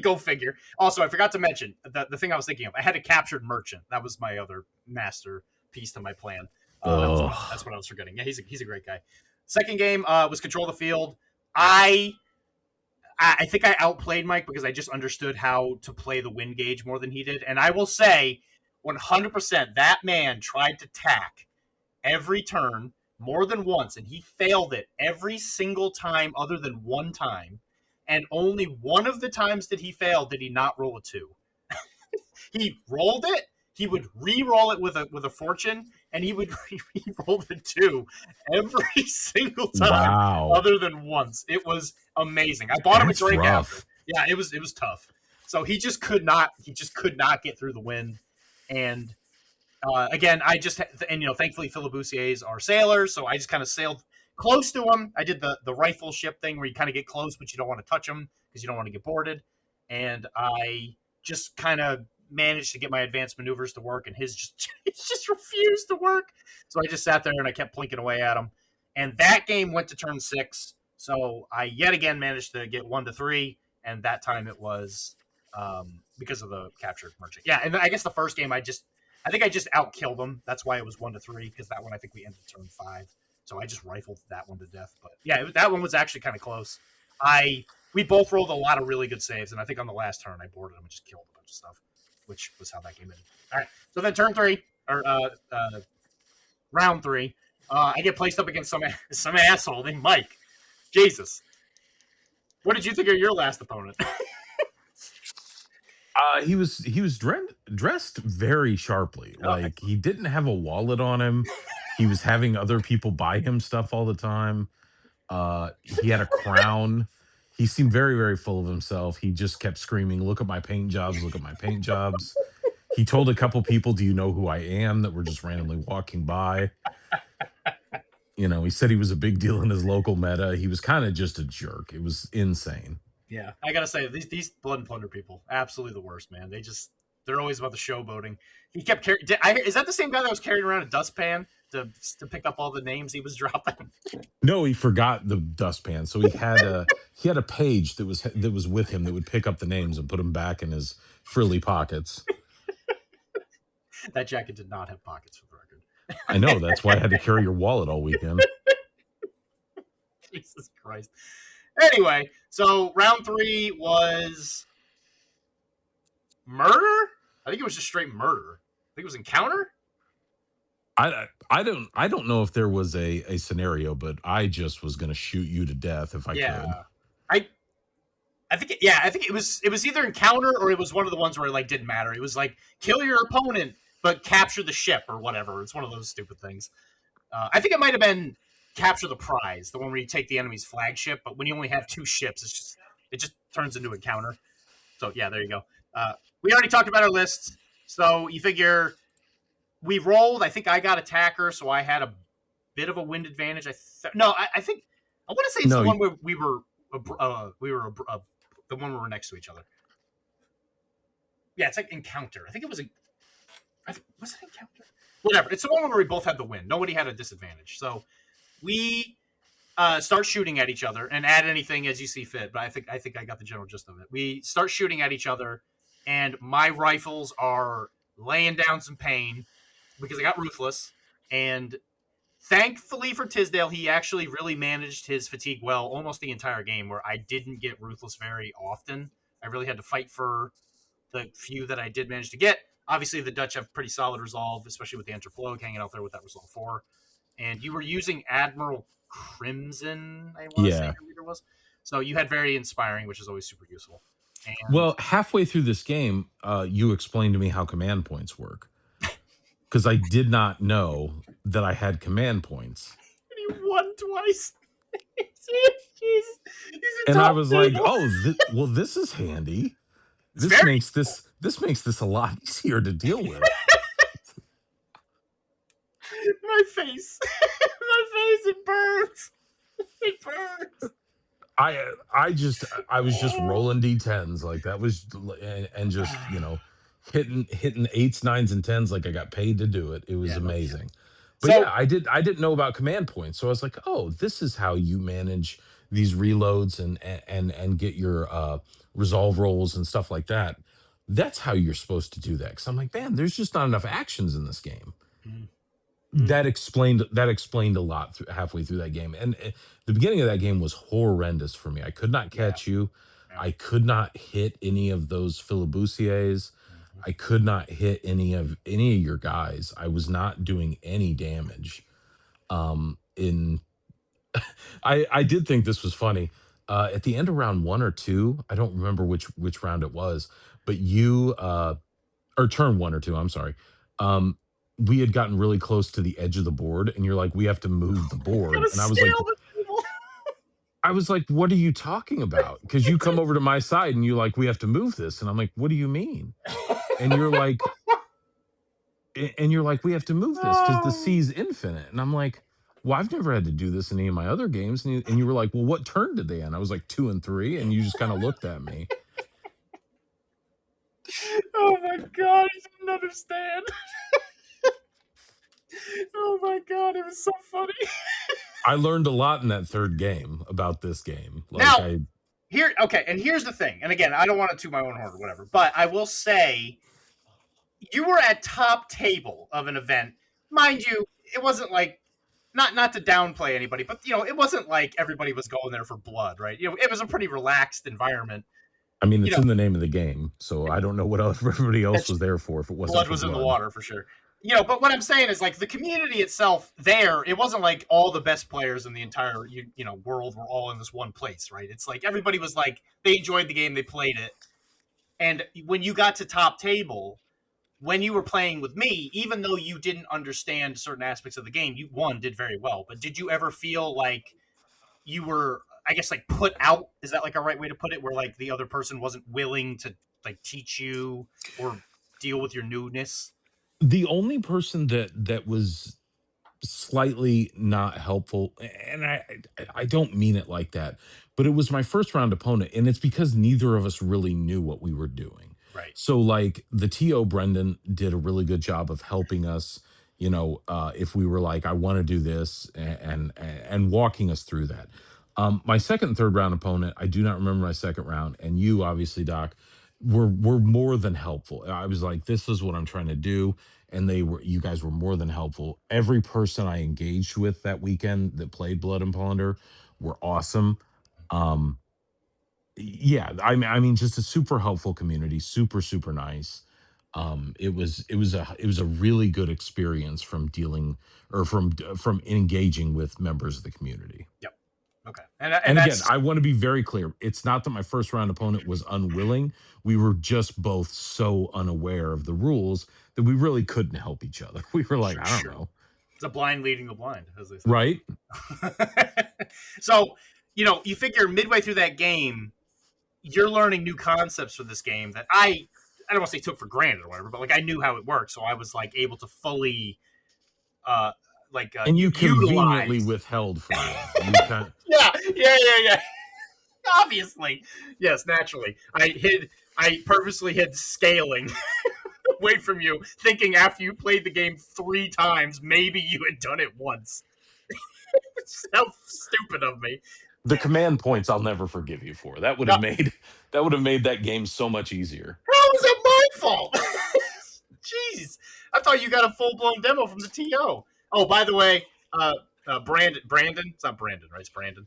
Speaker 1: Go figure. Also, I forgot to mention the thing I was thinking of. I had a captured merchant. That was my other masterpiece to my plan. That's what I was forgetting. Yeah, he's a great guy. Second game was control the field. I think I outplayed Mike because I just understood how to play the wind gauge more than he did. And I will say 100% that man tried to tack every turn more than once, and he failed it every single time other than one time. And only one of the times that he failed did he not roll a 2. He rolled it. He would re-roll it with a fortune, and he would re-roll the 2 every single time, other than once. It was amazing. I bought him a drink after. Yeah, it was tough. So he just could not get through the wind. And again, thankfully Filibustiers are sailors, so I just kind of sailed close to him. I did the rifle ship thing where you kind of get close, but you don't want to touch him because you don't want to get boarded. And I just kind of managed to get my advanced maneuvers to work, and his just refused to work. So I just sat there and I kept plinking away at him. And that game went to turn 6. So I yet again managed to get 1-3, and that time it was because of the captured merchant. Yeah, and I guess the first game I think I just outkilled him. That's why it was 1-3, because that one I think we ended turn 5. So I just rifled that one to death. But yeah, that one was actually kind of close. We both rolled a lot of really good saves, and I think on the last turn I boarded him and just killed a bunch of stuff, which was how that game ended. All right, so then turn 3 or round 3, I get placed up against some asshole named Mike. Jesus, what did you think of your last opponent?
Speaker 2: He was dressed very sharply. Like he didn't have a wallet on him. He was having other people buy him stuff all the time. He had a crown. He seemed very, very full of himself. He just kept screaming, "Look at my paint jobs! Look at my paint jobs!" He told a couple people, "Do you know who I am?" that were just randomly walking by. He said he was a big deal in his local meta. He was kind of just a jerk. It was insane.
Speaker 1: Yeah, I gotta say these Blood and Plunder people, absolutely the worst, man. They're always about the showboating. He kept carrying. Is that the same guy that was carrying around a dustpan to pick up all the names he was dropping?
Speaker 2: No, he forgot the dustpan, so he had a page that was with him that would pick up the names and put them back in his frilly pockets.
Speaker 1: That jacket did not have pockets, for the record.
Speaker 2: I know, that's why I had to carry your wallet all weekend.
Speaker 1: Jesus Christ. Anyway, so round 3 was murder? I think it was just straight murder. I think it was encounter?
Speaker 2: I don't know if there was a scenario, but I just was gonna shoot you to death if I could.
Speaker 1: I think it was either encounter or it was one of the ones where it like didn't matter. It was like kill your opponent but capture the ship or whatever. It's one of those stupid things. I think it might have been capture the prize, the one where you take the enemy's flagship, but when you only have 2 ships, it just turns into encounter. So yeah, there you go. We already talked about our lists, so you figure we rolled. I think I got attacker, so I had a bit of a wind advantage. I think I want to say it's the one where we were the one where we're next to each other. Yeah, it's like encounter. I think it was was it encounter? Whatever. It's the one where we both had the win. Nobody had a disadvantage. So we start shooting at each other and add anything as you see fit. But I think I got the general gist of it. We start shooting at each other, and my rifles are laying down some pain because I got ruthless. And thankfully for Tizdale, he actually really managed his fatigue well almost the entire game, where I didn't get ruthless very often. I really had to fight for the few that I did manage to get. Obviously, the Dutch have pretty solid resolve, especially with the Anthropologue hanging out there with that resolve 4. And you were using Admiral Crimson, I want to say your leader was. So you had very inspiring, which is always super useful. And
Speaker 2: well, halfway through this game, you explained to me how command points work. Because I did not know that I had command points.
Speaker 1: And he won twice. Jesus.
Speaker 2: And I was like, oh, well, this is handy. This makes this a lot easier to deal with.
Speaker 1: My face. It burns. It burns.
Speaker 2: I was just rolling D10s like that was, and just hitting 8s, 9s, and 10s like I got paid to do it. It was amazing. But so, I didn't know about command points, so I was like, oh, this is how you manage these reloads and get your resolve rolls and stuff like that. That's how you're supposed to do that. Because I'm like, man, there's just not enough actions in this game. That explained a lot halfway through that game. And the beginning of that game was horrendous for me. I could not catch you. I could not hit any of those filibustiers. I could not hit any of your guys. I was not doing any damage. I did think this was funny. At the end of round 1 or 2, I don't remember which round it was, but you or turn 1 or 2, I'm sorry. We had gotten really close to the edge of the board, and you're like, we have to move the board. And I was like, what are you talking about? Because you come over to my side and you're like, we have to move this. And I'm like, what do you mean? And you're like, we have to move this because the sea's infinite. And I'm like, well, I've never had to do this in any of my other games. And you were like, well, what turn did they end? I was like 2 and 3. And you just kind of looked at me.
Speaker 1: Oh my God, I didn't understand. Oh my God, it was so funny.
Speaker 2: I learned a lot in that 3rd game about this game.
Speaker 1: And here's the thing. And again, I don't want to toot my own horn or whatever, but I will say you were at top table of an event. Mind you, it wasn't like, not to downplay anybody, but it wasn't like everybody was going there for blood, right? It was a pretty relaxed environment.
Speaker 2: I mean, it's in the name of the game, so I don't know what else everybody else was there for if it wasn't
Speaker 1: blood was in the water for sure. But what I'm saying is, like, the community itself there, it wasn't like all the best players in the entire world were all in this one place, right? It's like everybody was like, they enjoyed the game, they played it. And when you got to top table, when you were playing with me, even though you didn't understand certain aspects of the game, you did very well. But did you ever feel like you were, I guess, like put out. Is that like a right way to put it? Where like the other person wasn't willing to like teach you or deal with your newness.
Speaker 2: The only person that was slightly not helpful, and I don't mean it like that, but it was my first round opponent, and it's because neither of us really knew what we were doing.
Speaker 1: Right.
Speaker 2: So like the TO Brendan did a really good job of helping us, if we were like, I want to do this, and walking us through that. My second and third round opponent, I do not remember my second round, and you obviously, Doc, were more than helpful. I was like, this is what I'm trying to do, and you guys were more than helpful. Every person I engaged with that weekend that played Blood and Plunder were awesome. Um, yeah, I mean, just a super helpful community, super nice. It was a really good experience from dealing or from engaging with members of the community.
Speaker 1: Yep. Okay. And
Speaker 2: And again,
Speaker 1: that's
Speaker 2: I want to be very clear. It's not that my first round opponent was unwilling. We were just both so unaware of the rules that we really couldn't help each other. We were like, I don't
Speaker 1: sure.
Speaker 2: know.
Speaker 1: It's a blind leading the blind, as they say.
Speaker 2: Right?
Speaker 1: So, you figure midway through that game, you're learning new concepts for this game that I don't want to say took for granted or whatever, but like I knew how it worked, so I was like able to fully
Speaker 2: And you conveniently
Speaker 1: utilize.
Speaker 2: withheld from me. You kind
Speaker 1: Yeah. Obviously, yes, naturally. I purposely hid scaling away from you, thinking after you played the game 3 times, maybe you had done it once. How stupid of me.
Speaker 2: the command points I'll never forgive you for. That would have made that game so much easier.
Speaker 1: How is it my fault? Jeez, I thought you got a full blown demo from the TO. Oh, by the way, Brandon. It's not Brandon, right? It's Brandon.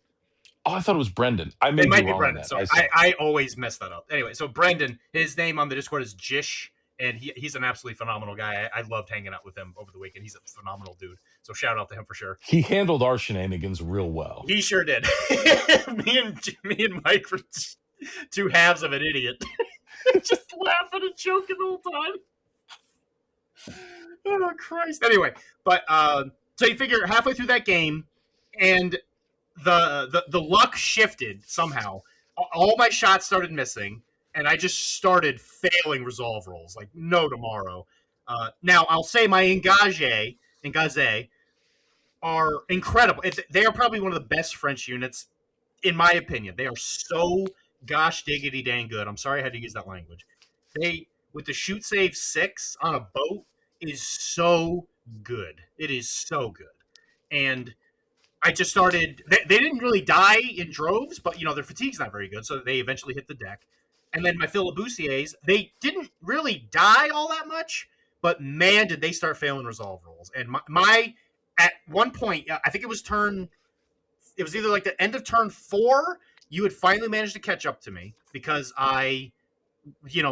Speaker 2: Oh, I thought it was Brendan. I
Speaker 1: It
Speaker 2: may be
Speaker 1: might be
Speaker 2: wrong on
Speaker 1: Brendan.
Speaker 2: that.
Speaker 1: Sorry, I always mess that up. Anyway, so Brendan, his name on the Discord is Jish, and he's an absolutely phenomenal guy. I loved hanging out with him over the weekend. He's a phenomenal dude. So shout out to him for sure.
Speaker 2: He handled our shenanigans real well.
Speaker 1: He sure did. me and Mike were two halves of an idiot, just laughing and joking the whole time. Oh Christ! Anyway, but so you figure halfway through that game, and the luck shifted somehow. All my shots started missing, and I just started failing resolve rolls like no tomorrow. Now I'll say my Engage are incredible. They are probably one of the best French units, in my opinion. They are so gosh diggity dang good. I'm sorry I had to use that language. They with the shoot save 6 on a boat is so good. It is so good. And I just started. They didn't really die in droves, but their fatigue's not very good, so they eventually hit the deck. And then my Filibustiers, they didn't really die all that much, but man, did they start failing resolve rolls. And my at one point, I think it was either like the end of turn 4, you had finally managed to catch up to me because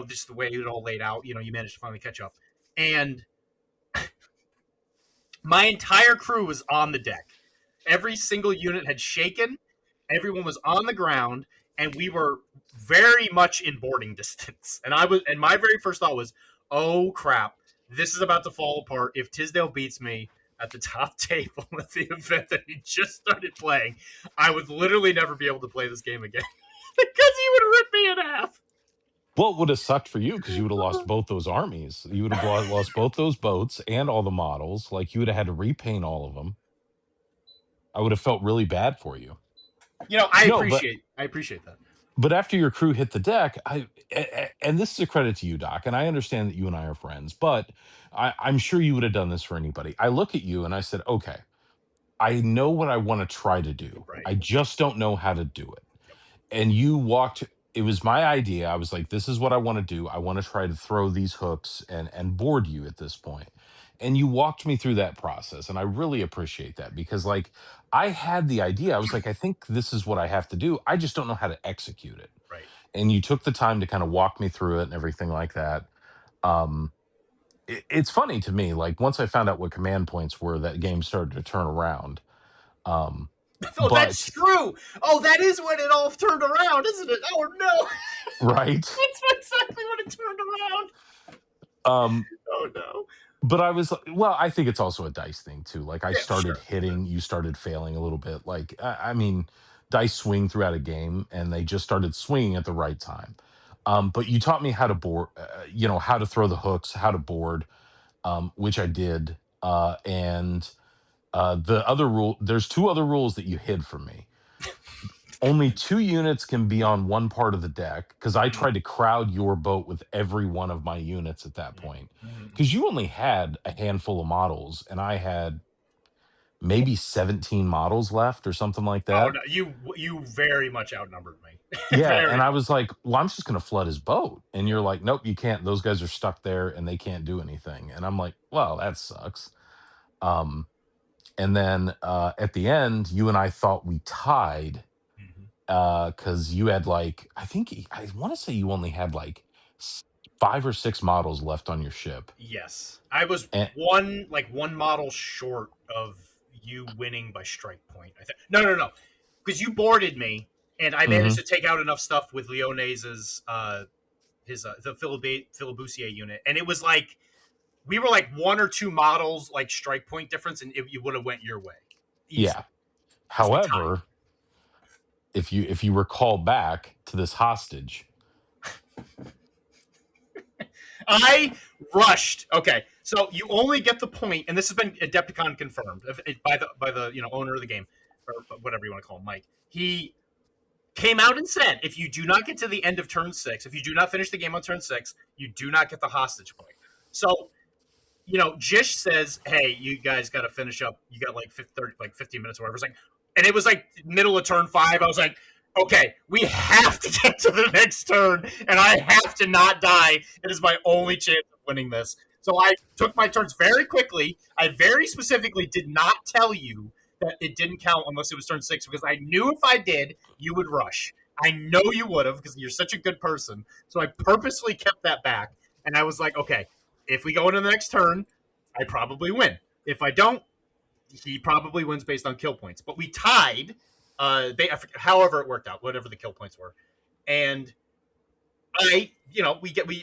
Speaker 1: just the way it all laid out, you managed to finally catch up. And my entire crew was on the deck. Every single unit had shaken. Everyone was on the ground, and we were very much in boarding distance. And my very first thought was, "Oh crap, this is about to fall apart if Tizdale beats me at the top table at the event that he just started playing. I would literally never be able to play this game again because he would rip me in half."
Speaker 2: Well, it would have sucked for you because you would have lost both those armies. You would have lost both those boats and all the models. Like you would have had to repaint all of them. I would have felt really bad for you.
Speaker 1: I
Speaker 2: No, but
Speaker 1: appreciate that.
Speaker 2: but after your crew hit the deck, and this is a credit to you, Doc, and I understand that you and I are friends, but I'm sure you would have done this for anybody. I look at you and I said, okay, I know what I want to try to do.
Speaker 1: Right.
Speaker 2: I just don't know how to do it. And you walked, it was my idea. I was like, this is what I want to do. I want to try to throw these hooks and board you at this point. And you walked me through that process. And I really appreciate that because like I had the idea. I was like, I think this is what I have to do. I just don't know how to execute it.
Speaker 1: Right.
Speaker 2: And you took the time to kind of walk me through it and everything like that. Um, it's funny to me, like once I found out what command points were, that game started to turn around. Um,
Speaker 1: Oh, that's
Speaker 2: but
Speaker 1: true. Oh, that is when it all turned around, isn't it? Oh no.
Speaker 2: right.
Speaker 1: That's exactly when it turned around.
Speaker 2: Um,
Speaker 1: Oh no.
Speaker 2: but well, I think it's also a dice thing too. Like I
Speaker 1: Yeah,
Speaker 2: started
Speaker 1: sure.
Speaker 2: hitting, you started failing a little bit. Like, I mean, dice swing throughout a game, and they just started swinging at the right time. But you taught me how to board, how to throw the hooks, how to board, which I did. And the other rule, there's two other rules that you hid from me. Only two units can be on one part of the deck because I
Speaker 1: Mhm,
Speaker 2: tried to crowd your boat with every one of my units at that
Speaker 1: mhm,
Speaker 2: point.
Speaker 1: mhm.
Speaker 2: Because you only had a handful of models, and I had maybe 17 models left or something like
Speaker 1: Oh,
Speaker 2: that.
Speaker 1: no, you very much outnumbered me.
Speaker 2: Yeah, and
Speaker 1: Very.
Speaker 2: I was like, "Well, I'm just gonna flood his boat." And you're like, "Nope, you can't. Those guys are stuck there and they can't do anything." And I'm like, "Well, that sucks." Um, and then at the end, you and I thought we tied
Speaker 1: Mhm.
Speaker 2: because you had like I want to say you only had like 5 or 6 models left on your ship.
Speaker 1: Yes. I was
Speaker 2: And
Speaker 1: one model short of you winning by strike point, I think. No, no, no. Because you boarded me, and I managed
Speaker 2: mhm,
Speaker 1: to take out enough stuff with Leone's his the Filibustier unit, and it was like we were like one or two models like strike point difference, and you would have went your way easily
Speaker 2: yeah.
Speaker 1: because we tied.
Speaker 2: However, if you recall back to this hostage,
Speaker 1: I rushed. Okay, so you only get the point, and this has been Adepticon confirmed by the owner of the game or whatever you want to call him, Mike. He came out and said, if you do not get to the end of turn 6, if you do not finish the game on turn 6, you do not get the hostage point. So Jish says, "Hey, you guys got to finish up. You got like 15 minutes or whatever." It's like, and it was like middle of turn 5. I was like, "Okay, we have to get to the next turn, and I have to not die. It is my only chance of winning this." So I took my turns very quickly. I very specifically did not tell you that it didn't count unless it was turn 6 because I knew if I did, you would rush. I know you would have because you're such a good person. So I purposely kept that back, and I was like, "Okay, if we go into the next turn, I probably win. If I don't, he probably wins based on kill points." But we tied. However it worked out, whatever the kill points were, and we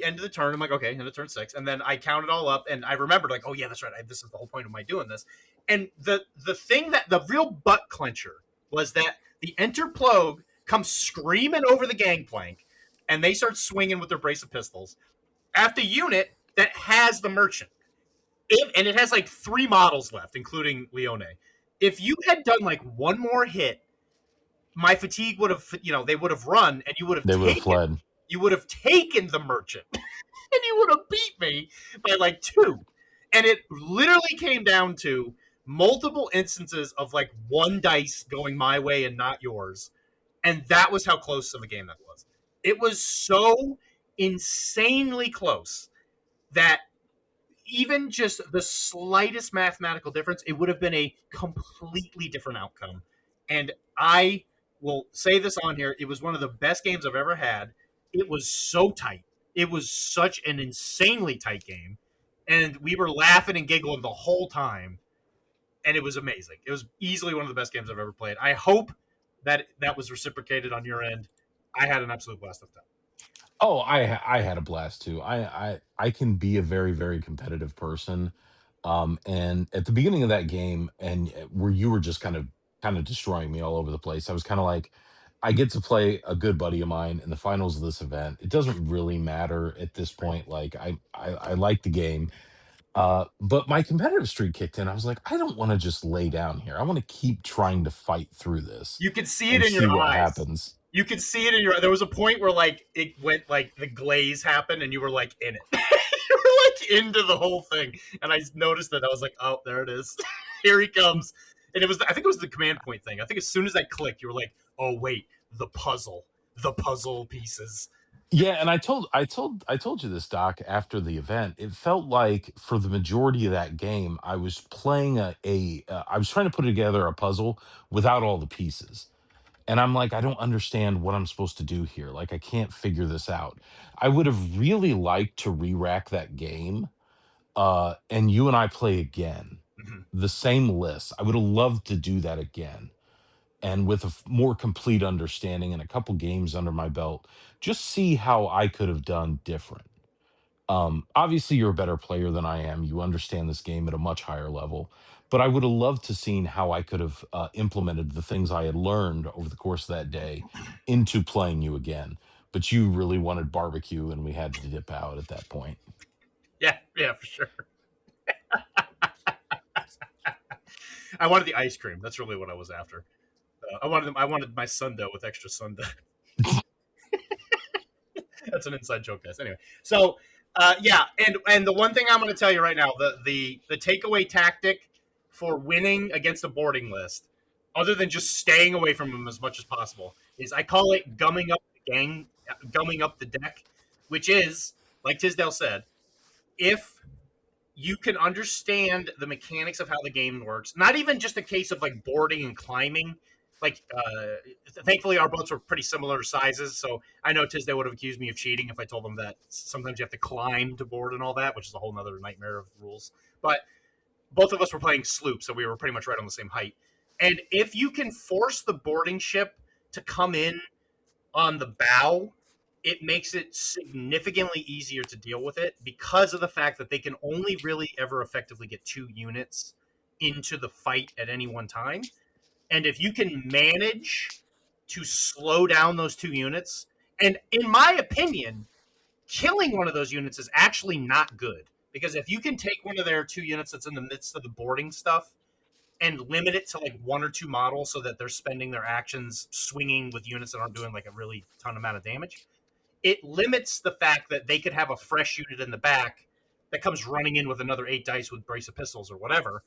Speaker 1: ended the turn. I'm like, okay, end of turn 6, and then I counted all up, and I remembered like, oh yeah, that's right. This is the whole point of my doing this. And the thing that the real butt clencher was that the Enter Plogue comes screaming over the gangplank, and they start swinging with their brace of pistols at the unit that has the merchant. And it has like 3 models left, including Leone. If you had done like one more hit, my fatigue would have, they would have run, and
Speaker 2: they would have fled.
Speaker 1: you would have taken the merchant, and you would have beat me by like 2. And it literally came down to multiple instances of like one dice going my way and not yours, and that was how close of a game that was. It was so insanely close that even just the slightest mathematical difference, it would have been a completely different outcome. And I will say this on here: it was one of the best games I've ever had. It was so tight. It was such an insanely tight game, and we were laughing and giggling the whole time, and it was amazing. It was easily one of the best games I've ever played. I hope that that was reciprocated on your end. I had an absolute blast of time.
Speaker 2: Oh, I had a blast too. I can be a very very competitive person, and at the beginning of that game, and where you were just kind of destroying me all over the place, I was kind of like, I get to play a good buddy of mine in the finals of this event. It doesn't really matter at this
Speaker 1: Right.
Speaker 2: point. Like I like the game, but my competitive streak kicked in. I was like, I don't want to just lay down here. I want to keep trying to fight through this
Speaker 1: You could see it
Speaker 2: and
Speaker 1: in your
Speaker 2: see what
Speaker 1: eyes.
Speaker 2: happens.
Speaker 1: You could see it in your. There was a point where like it went like the glaze happened, and you were like in it. You were like into the whole thing, and I noticed that. I was like, oh, there it is. Here he comes. And it was. I think it was the command point thing. I think as soon as that clicked, you were like, oh wait, the puzzle pieces.
Speaker 2: Yeah, and I told you this, Doc, after the event. It felt like for the majority of that game, I was playing I was trying to put together a puzzle without all the pieces. And I'm like, I don't understand what I'm supposed to do here. Like I can't figure this out. I would have really liked to re-rack that game, and you and I play again.
Speaker 1: Mhm.
Speaker 2: The same list. I would have loved to do that again, and with a more complete understanding and a couple games under my belt, just see how I could have done different. Obviously, you're a better player than I am. You understand this game at a much higher level. but I would have loved to seen how I could have implemented the things I had learned over the course of that day into playing you again. But you really wanted barbecue, and we had to dip out at that point.
Speaker 1: Yeah, for sure. I wanted the ice cream. That's really what I was after. I wanted my sundae with extra sundae. That's an inside joke, guys. Anyway, so yeah, and the one thing I'm going to tell you right now, the takeaway tactic for winning against a boarding list, other than just staying away from them as much as possible, is I call it gumming up the deck, which is like Tizdale said, if you can understand the mechanics of how the game works. Not even just a case of like boarding and climbing. Like, thankfully, our boats were pretty similar sizes, so I know Tisdale would have accused me of cheating if I told them that sometimes you have to climb to board and all that, which is a whole nother nightmare of rules. But both of us were playing sloop, so we were pretty much right on the same height. And if you can force the boarding ship to come in on the bow, it makes it significantly easier to deal with it because of the fact that they can only really ever effectively get 2 units into the fight at any one time. And if you can manage to slow down those 2 units, and in my opinion, killing one of those units is actually not good. Because if you can take one of their 2 units that's in the midst of the boarding stuff and limit it to like 1 or 2 models so that they're spending their actions swinging with units that aren't doing like a really ton amount of damage, it limits the fact that they could have a fresh unit in the back that comes running in with another 8 dice with brace of pistols or whatever.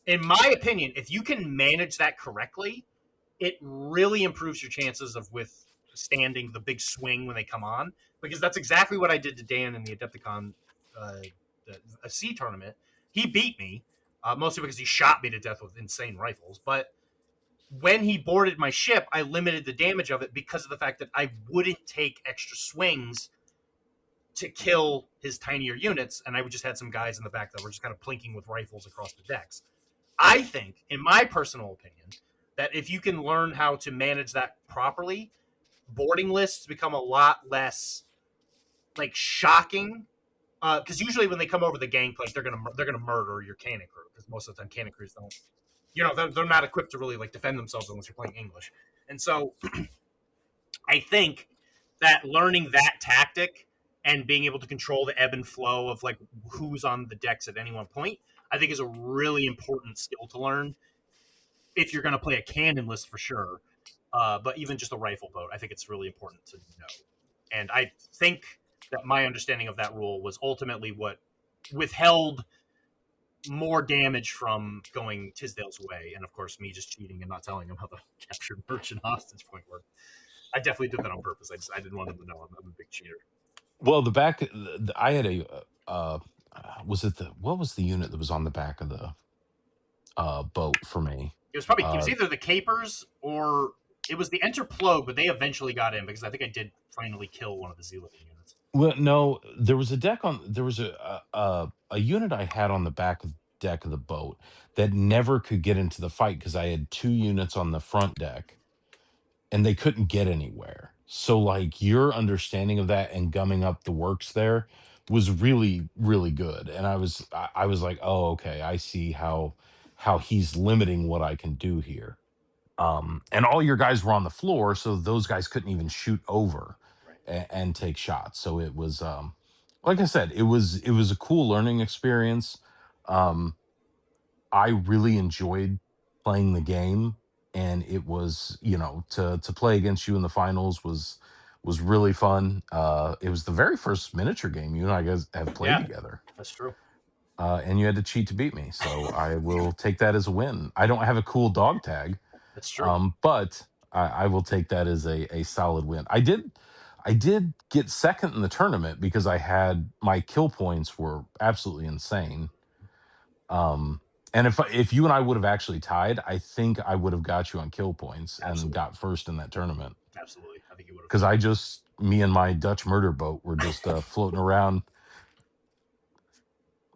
Speaker 1: In my opinion, if you can manage that correctly, it really improves your chances of withstanding the big swing when they come on. Because that's exactly what I did to Dan in the Adepticon a sea tournament. He beat me, mostly because he shot me to death with insane rifles. But when he boarded my ship, I limited the damage of it because of the fact that I wouldn't take extra swings to kill his tinier units, and I just had some guys in the back that were just kind of plinking with rifles across the decks. I think, in my personal opinion, that if you can learn how to manage that properly, boarding lists become a lot less like shocking. Because usually when they come over the gangplank, they're gonna murder your cannon crew. Because most of the time, cannon crews don't, they're not equipped to really like defend themselves unless you're playing English. And so I think that learning that tactic and being able to control the ebb and flow of like who's on the decks at any one point, I think is a really important skill to learn if you're going to play a cannon list for sure. But even just a rifle boat, I think it's really important to know. And I think that my understanding of that rule was ultimately what withheld more damage from going Tisdale's way. And of course, me just cheating and not telling him how the captured merchant hostage point worked. I definitely did that on purpose. I didn't want him to know I'm a big cheater.
Speaker 2: Well, I had a was it the what was the unit that was on the back of the boat for me?
Speaker 1: It was either the Capers or it was the Enter Plogue, but they eventually got in because I think I did finally kill one of the Zealot units.
Speaker 2: Well, no, there was a unit I had on the deck of the boat that never could get into the fight because I had 2 units on the front deck and they couldn't get anywhere. So like your understanding of that and gumming up the works there was really really good. And I was like, "Oh, okay, I see how he's limiting what I can do here." And all your guys were on the floor, so those guys couldn't even shoot over
Speaker 1: Right.
Speaker 2: and take shots. So it was, like I said, it was a cool learning experience. Um, I really enjoyed playing the game, and it was, to play against you in the finals was really fun. It was the very first miniature game you and I guys have played
Speaker 1: Yeah,
Speaker 2: together.
Speaker 1: that's true.
Speaker 2: And you had to cheat to beat me, so I will take that as a win. I don't have a cool dog tag,
Speaker 1: That's true.
Speaker 2: but I will take that as a solid win. I did get second in the tournament because I had my kill points were absolutely insane. Um, and if you and I would have actually tied, I think I would have got you on kill points and
Speaker 1: Absolutely.
Speaker 2: got first in that tournament
Speaker 1: Absolutely. I think you would
Speaker 2: because
Speaker 1: have.
Speaker 2: me and my Dutch murder boat were just floating around,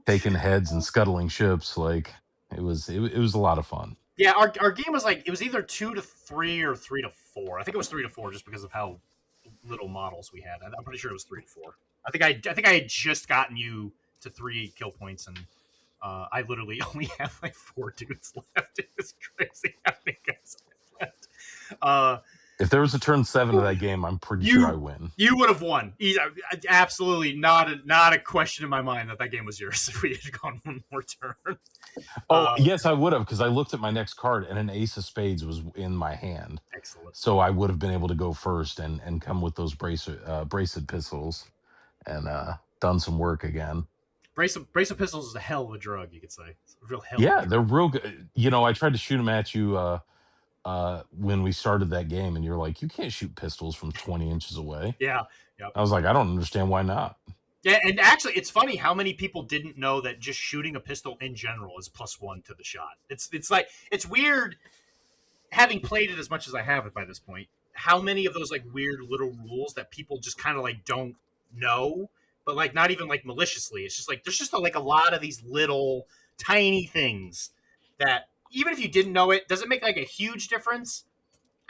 Speaker 2: taking heads and scuttling ships. Like it was a lot of fun.
Speaker 1: Yeah, our game was like it was either 2 to 3 or 3 to 4. I think it was 3 to 4 just because of how little models we had. I'm pretty sure it was 3 to 4. I think I had just gotten you to 3 kill points and I literally only have like 4 dudes left. It's crazy how many guys I have left.
Speaker 2: If there was a turn 7 of that game, I'm pretty sure I win.
Speaker 1: You would have won. Absolutely not a question in my mind that game was yours if we had gone one more turn.
Speaker 2: Yes, I would have, because I looked at my next card and an ace of spades was in my hand.
Speaker 1: Excellent.
Speaker 2: So I would have been able to go first and come with those braced pistols and done some work again.
Speaker 1: Brace of pistols is a hell of a drug, you could say. It's a real hell.
Speaker 2: Yeah, they're real good. I tried to shoot them at you when we started that game, and you're like, you can't shoot pistols from 20 inches away.
Speaker 1: Yeah. Yep.
Speaker 2: I was like, I don't understand why not.
Speaker 1: Yeah, and actually, it's funny how many people didn't know that just shooting a pistol in general is +1 to the shot. It's weird, having played it as much as I have it by this point, how many of those like weird little rules that people just kind of like don't know, but like not even like maliciously. It's just like there's just like a lot of these little tiny things that even if you didn't know it, does it make like a huge difference?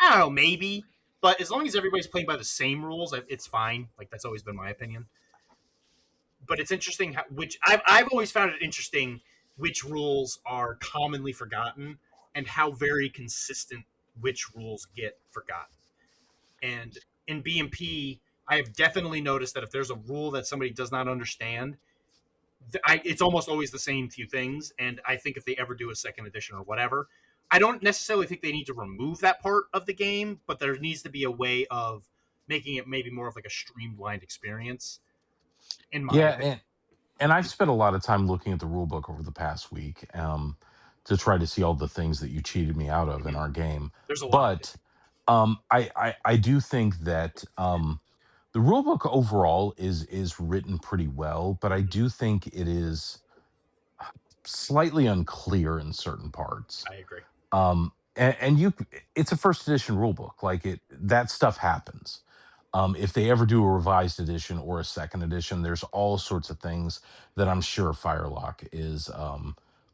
Speaker 1: I don't know, maybe, but as long as everybody's playing by the same rules, it's fine. Like that's always been my opinion. But it's interesting which I've always found it interesting which rules are commonly forgotten and how very consistent which rules get forgotten. And in BMP, I have definitely noticed that if there's a rule that somebody does not understand, it's almost always the same few things. And I think if they ever do a second edition or whatever, I don't necessarily think they need to remove that part of the game, but there needs to be a way of making it maybe more of like a streamlined experience. In my opinion.
Speaker 2: And I've spent a lot of time looking at the rule book over the past week to try to see all the things that you cheated me out of in our game.
Speaker 1: There's a lot.
Speaker 2: But I do think that the rule book overall is written pretty well, but I do think it is slightly unclear in certain parts.
Speaker 1: I agree.
Speaker 2: And it's a first edition rule book. Like that stuff happens. If they ever do a revised edition or a second edition, there's all sorts of things that I'm sure Firelock is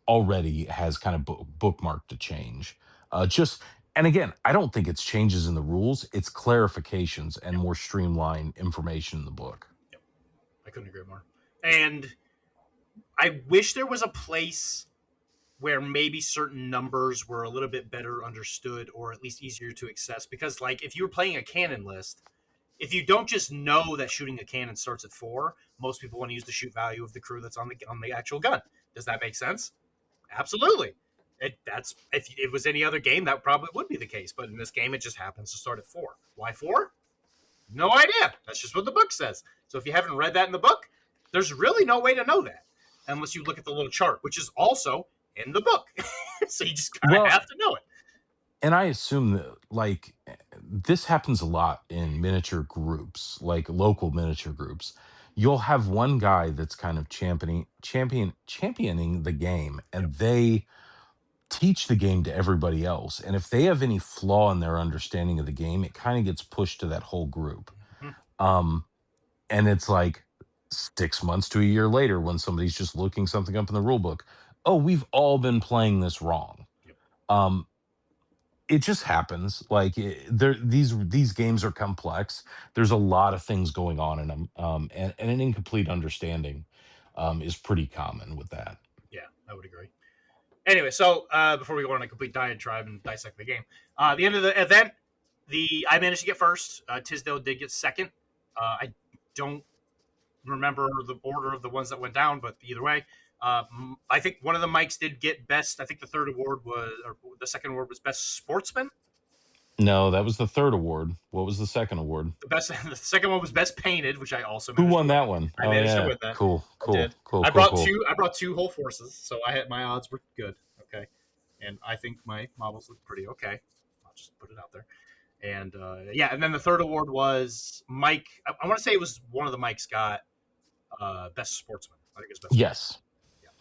Speaker 2: already has kind of bookmarked to change. And again, I don't think it's changes in the rules; it's clarifications and more streamlined information in the book.
Speaker 1: Yep. I couldn't agree more. And I wish there was a place where maybe certain numbers were a little bit better understood or at least easier to access. Because, like, if you were playing a cannon list, if you don't just know that shooting a cannon starts at 4, most people want to use the shoot value of the crew that's on the actual gun. Does that make sense? Absolutely. If it was any other game, that probably would be the case. But in this game, it just happens to start at 4. Why 4? No idea. That's just what the book says. So if you haven't read that in the book, there's really no way to know that unless you look at the little chart, which is also in the book. So you just kind of have to know it.
Speaker 2: And I assume that, like, this happens a lot in miniature groups, like local miniature groups. You'll have one guy that's kind of championing the game, and they teach the game to everybody else. And if they have any flaw in their understanding of the game, it kind of gets pushed to that whole group. And it's like 6 months to a year later when somebody's just looking something up in the rule book. Oh, we've all been playing this wrong. It just happens. Like these games are complex. There's a lot of things going on in them, and an incomplete understanding is pretty common with that.
Speaker 1: Yeah, I would agree. Anyway, so before we go on a complete diatribe and dissect the game, the end of the event, I managed to get first. Tizdale did get second. I don't remember the order of the ones that went down, but either way, I think one of the mics did get best. I think the third award or the second award was best sportsman.
Speaker 2: No, that was the third award. What was the second award?
Speaker 1: The second one was best painted, which I also
Speaker 2: managed. Who won that one?
Speaker 1: I managed to win that.
Speaker 2: Cool.
Speaker 1: I brought two whole forces, so my odds were good. Okay, and I think my models look pretty okay. I'll just put it out there. And and then the third award was Mike. I want to say it was one of the mics got best sportsman. I think it was best.
Speaker 2: Yes,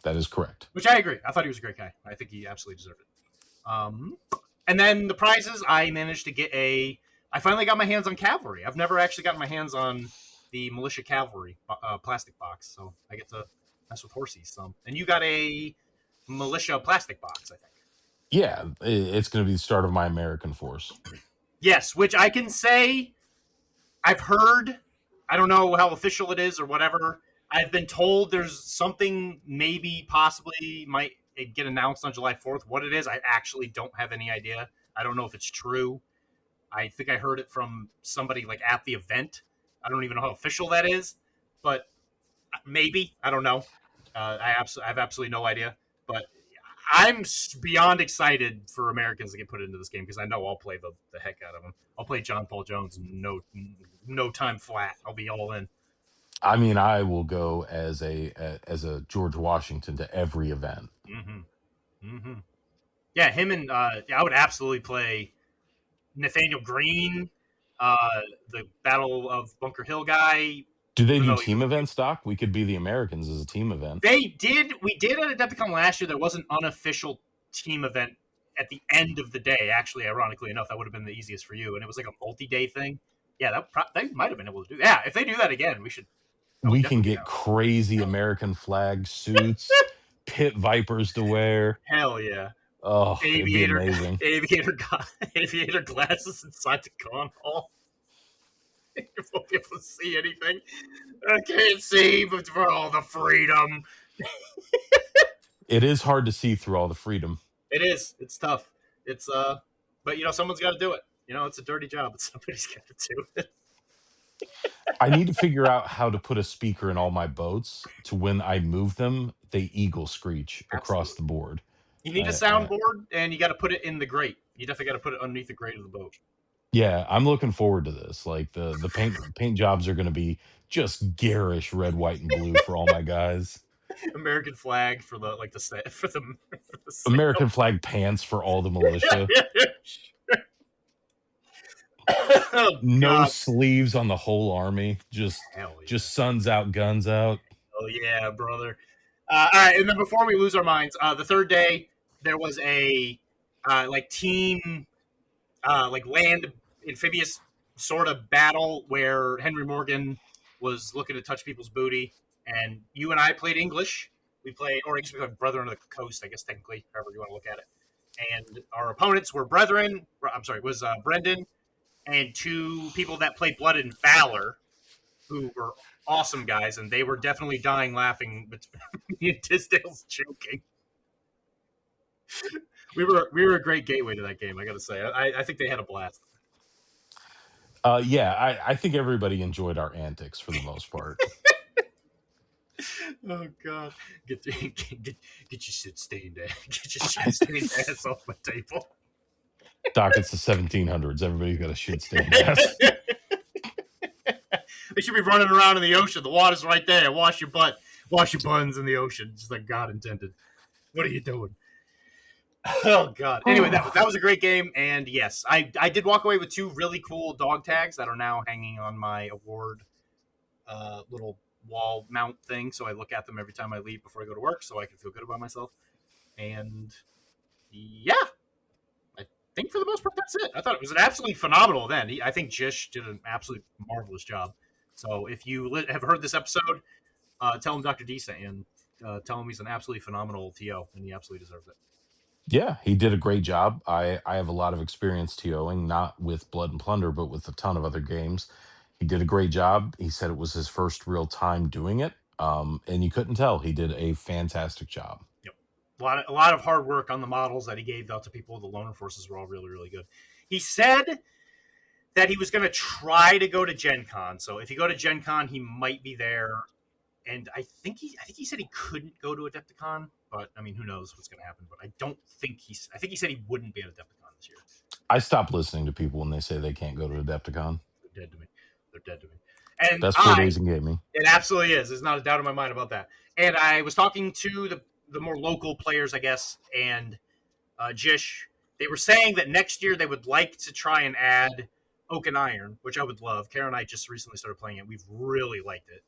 Speaker 2: that is correct.
Speaker 1: Which I agree. I thought he was a great guy. I think he absolutely deserved it. And then the prizes, I managed to get I finally got my hands on cavalry. I've never actually gotten my hands on the militia cavalry plastic box, so I get to mess with horsies some. And you got a militia plastic box, I think.
Speaker 2: Yeah, it's going to be the start of my American force.
Speaker 1: Yes, which I can say I've heard. I don't know how official it is or whatever, I've been told there's something maybe possibly might get announced on July 4th. What it is, I actually don't have any idea. I don't know if it's true. I think I heard it from somebody like at the event. I don't even know how official that is, but maybe I don't know. I have absolutely no idea. But I'm beyond excited for Americans to get put into this game because I know I'll play the heck out of them. I'll play John Paul Jones no time flat. I'll be all in.
Speaker 2: I mean, I will go as a George Washington to every event.
Speaker 1: Mm-hmm. Mm-hmm. Yeah, him and I would absolutely play Nathaniel Green, the Battle of Bunker Hill guy.
Speaker 2: Do they
Speaker 1: Even
Speaker 2: do
Speaker 1: though he
Speaker 2: team
Speaker 1: was,
Speaker 2: events, Doc? We could be the Americans as a team event.
Speaker 1: they did. We did at Adepticon last year. There was an unofficial team event at the end of the day. Actually, ironically enough, that would have been the easiest for you, and it was like a multi-day thing. Yeah, they might have been able to do. Yeah, if they do that again, we should. I would
Speaker 2: We can
Speaker 1: definitely be
Speaker 2: get
Speaker 1: down.
Speaker 2: crazy American flag suits, pit vipers to wear.
Speaker 1: Hell yeah.
Speaker 2: Oh, it'd be
Speaker 1: Aviator,
Speaker 2: amazing.
Speaker 1: aviator glasses inside the con hall. You won't be able to see anything. I can't see, but for all the freedom.
Speaker 2: It is hard to see through all the freedom.
Speaker 1: It is. It's tough. It's but someone's got to do it. It's a dirty job, but somebody's got to do it.
Speaker 2: I need to figure out how to put a speaker in all my boats to when I move them, they eagle screech across
Speaker 1: Absolutely.
Speaker 2: the board.
Speaker 1: You need a soundboard, and you got to put it in the grate. You definitely got to put it underneath the grate of the boat.
Speaker 2: Yeah, I'm looking forward to this. Like the paint jobs are going to be just garish red, white, and blue for all my guys.
Speaker 1: American flag for the for the
Speaker 2: American flag pants for all the militia.
Speaker 1: Oh,
Speaker 2: No
Speaker 1: God.
Speaker 2: sleeves on the whole army. Just
Speaker 1: Hell yeah.
Speaker 2: just suns out, guns out.
Speaker 1: Oh yeah, brother. All right, and then before we lose our minds, the third day there was a team land amphibious sort of battle where Henry Morgan was looking to touch people's booty, and you and I played English. We played, or I guess we played Brethren of the Coast, I guess technically, however you want to look at it. And our opponents were Brethren. I'm sorry, was Brendan and two people that played Blood and Valor, who were awesome guys, and they were definitely dying laughing. But me and Tizdale's joking. We were a great gateway to that game. I got to say, I think they had a blast.
Speaker 2: Yeah, I think everybody enjoyed our antics for the most part.
Speaker 1: Oh God! Get your shit stained ass. Get your shit stained ass off my table.
Speaker 2: Doc, it's the 1700s. Everybody's got a shit stained ass.
Speaker 1: They should be running around in the ocean. The water's right there. Wash your butt. Wash your buns in the ocean, just like God intended. What are you doing? Oh God! Anyway, that was a great game, and yes, I did walk away with two really cool dog tags that are now hanging on my award little wall mount thing. So I look at them every time I leave before I go to work, so I can feel good about myself. And yeah, I think for the most part that's it. I thought it was an absolutely phenomenal event. I think Jish did an absolutely marvelous job. So if you have heard this episode, tell him Dr. D sent you, and tell him he's an absolutely phenomenal TO, and he absolutely deserves it.
Speaker 2: Yeah, he did a great job. I have a lot of experience TOing, not with Blood and Plunder, but with a ton of other games. He did a great job. He said it was his first real time doing it, and you couldn't tell. He did a fantastic job.
Speaker 1: Yep. A lot of hard work on the models that he gave out to people. The loner forces were all really, really good. He said that he was going to try to go to Gen Con. So if you go to Gen Con, he might be there. And I think he said he couldn't go to Adepticon, but I mean, who knows what's going to happen? But I think he said he wouldn't be at Adepticon this year.
Speaker 2: I stopped listening to people when they say they can't go to Adepticon.
Speaker 1: They're dead to me. They're dead to me. And
Speaker 2: that's 4 days in gaming.
Speaker 1: It absolutely is. There's not a doubt in my mind about that. And I was talking to the more local players, I guess, and Jish. They were saying that next year they would like to try and add Oak and Iron, which I would love. Karen and I just recently started playing it. We've really liked it.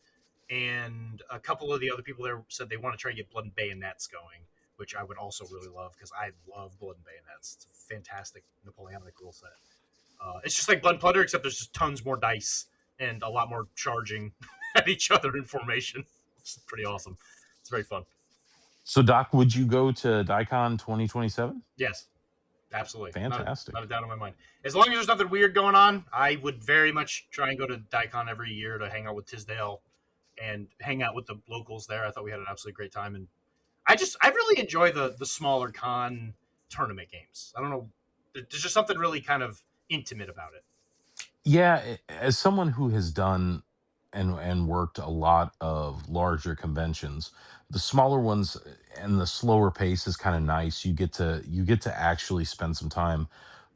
Speaker 1: And a couple of the other people there said they want to try and get Blood and Bayonets going, which I would also really love because I love Blood and Bayonets. It's a fantastic Napoleonic rule set. It's just like Blood and Plunder, except there's just tons more dice and a lot more charging at each other in formation. It's pretty awesome. It's very fun.
Speaker 2: So, Doc, would you go to DieCon 2027?
Speaker 1: Yes, absolutely.
Speaker 2: Fantastic.
Speaker 1: Not a doubt in my mind. As long as there's nothing weird going on, I would very much try and go to DieCon every year to hang out with Tizdale and hang out with the locals there. I thought we had an absolutely great time, and I really enjoy the smaller con tournament games. I don't know, there's just something really kind of intimate about it.
Speaker 2: Yeah, as someone who has done and worked a lot of larger conventions, the smaller ones and the slower pace is kind of nice. You get to actually spend some time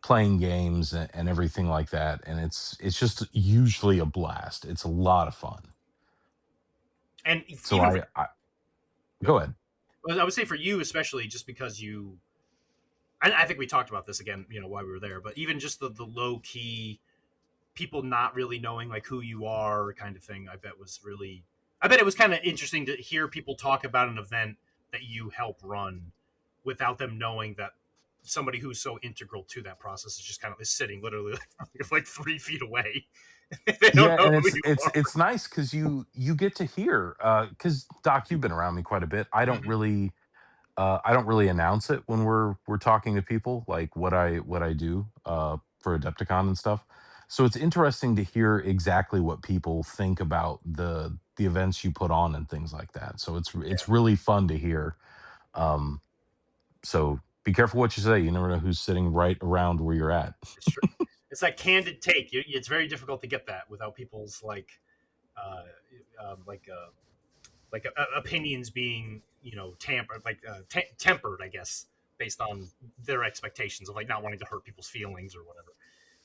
Speaker 2: playing games and everything like that, and it's just usually a blast. It's a lot of fun.
Speaker 1: And
Speaker 2: So
Speaker 1: even for
Speaker 2: I go ahead.
Speaker 1: well, I would say for you especially, just because you, I think we talked about this again, while we were there, but even just the low key people not really knowing like who you are kind of thing, I bet it was kind of interesting to hear people talk about an event that you help run without them knowing that somebody who's so integral to that process is just kind of is sitting literally like 3 feet away. They don't
Speaker 2: Yeah,
Speaker 1: know
Speaker 2: and
Speaker 1: who
Speaker 2: it's
Speaker 1: you
Speaker 2: it's
Speaker 1: are.
Speaker 2: it's nice because you get to hear because Doc, you've been around me quite a bit.
Speaker 1: Mhm.
Speaker 2: I don't really announce it when we're talking to people, like what I do for Adepticon and stuff. So it's interesting to hear exactly what people think about the events you put on and things like that. So it's
Speaker 1: Yeah,
Speaker 2: really fun to hear. Um, so be careful what you say. You never know who's sitting right around where you're at.
Speaker 1: it's true. It's like candid take. It's very difficult to get that without people's uh, um, like uh, opinions being tampered, tempered, I guess, based on their expectations of like not wanting to hurt people's feelings or whatever.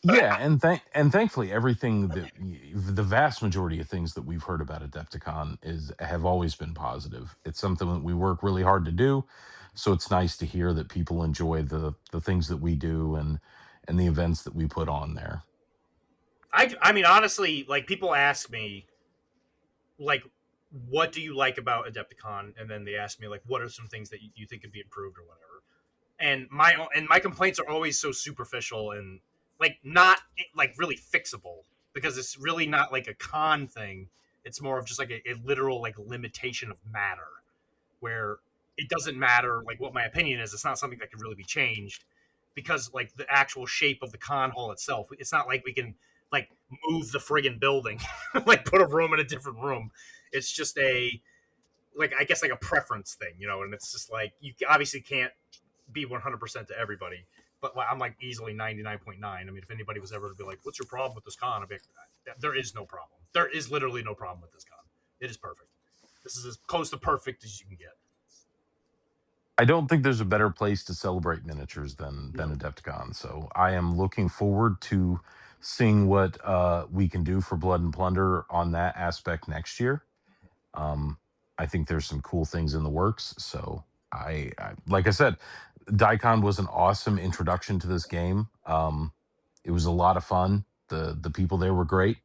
Speaker 1: But
Speaker 2: Yeah, and thankfully, everything the vast majority of things that we've heard about Adepticon is have always been positive. It's something that we work really hard to do, so it's nice to hear that people enjoy the things that we do and the events that we put on there.
Speaker 1: I mean, honestly, like people ask me like, what do you like about Adepticon, and then they ask me like, what are some things that you think could be improved or whatever. And my complaints are always so superficial and like not like really fixable, because it's really not like a con thing. It's more of just like a literal like limitation of matter, where it doesn't matter like what my opinion is. It's not something that can really be changed, because like the actual shape of the con hall itself, it's not like we can like move the friggin' building, like put a room in a different room. It's just a like I guess like a preference thing, and it's just like you obviously can't be 100% to everybody, but I'm like easily 99.9. I mean, if anybody was ever to be like, "What's your problem with this con?" I'd be like, "There is no problem. There is literally no problem with this con. It is perfect. This is as close to perfect as you can get."
Speaker 2: I don't think there's a better place to celebrate miniatures than
Speaker 1: No,
Speaker 2: Adepticon. So I am looking forward to seeing what we can do for Blood and Plunder on that aspect next year. Um, I think there's some cool things in the works. So like I said, DieCon was an awesome introduction to this game. It was a lot of fun. The people there were great,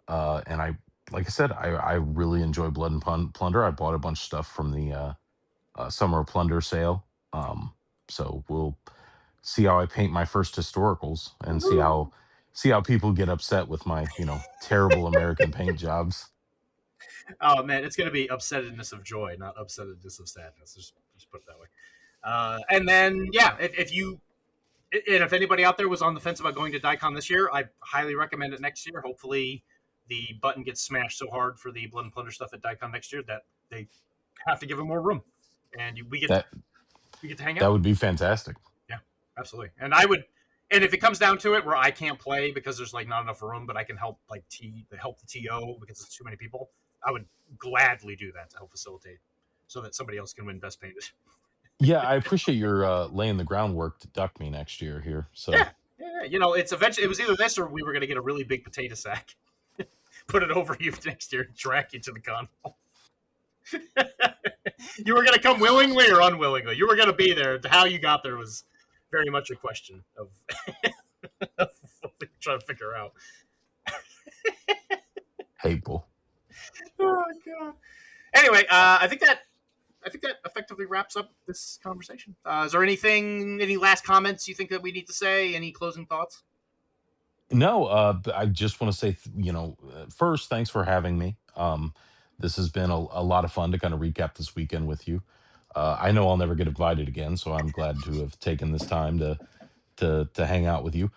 Speaker 2: and like I said, I really enjoy Blood and Plunder. I bought a bunch of stuff from the Summer of Plunder sale. So we'll see how I paint my first historicals and see how people get upset with my terrible American paint jobs.
Speaker 1: oh man, it's gonna be upsetedness of joy, not upsetedness of sadness. Just put it that way. And then yeah, if you and if anybody out there was on the fence about going to DieCon this year, I highly recommend it next year. Hopefully, the button gets smashed so hard for the Blood and Plunder stuff at DieCon next year that they have to give it more room, and
Speaker 2: That
Speaker 1: we get to hang
Speaker 2: that
Speaker 1: out.
Speaker 2: would be fantastic.
Speaker 1: Yeah, absolutely. And I would, and if it comes down to it, where I can't play because there's like not enough room, but I can help like help the TO because it's too many people, I would gladly do that to help facilitate, so that somebody else can win Best Painted.
Speaker 2: Yeah, I appreciate your laying the groundwork to duck me next year here. So
Speaker 1: Yeah, yeah. It's eventually it was either this or we were going to get a really big potato sack, put it over you next year, and drag you to the con. You were going to come willingly or unwillingly. You were going to be there. How you got there was very much a question of, of what we were trying to figure out.
Speaker 2: hateful.
Speaker 1: Oh god. Anyway, I think that effectively wraps up this conversation. Is there any last comments you think that we need to say? Any closing thoughts?
Speaker 2: No, I just want to say, first, thanks for having me. This has been a lot of fun to kind of recap this weekend with you. I know I'll never get invited again, so I'm glad to have taken this time to hang out with you.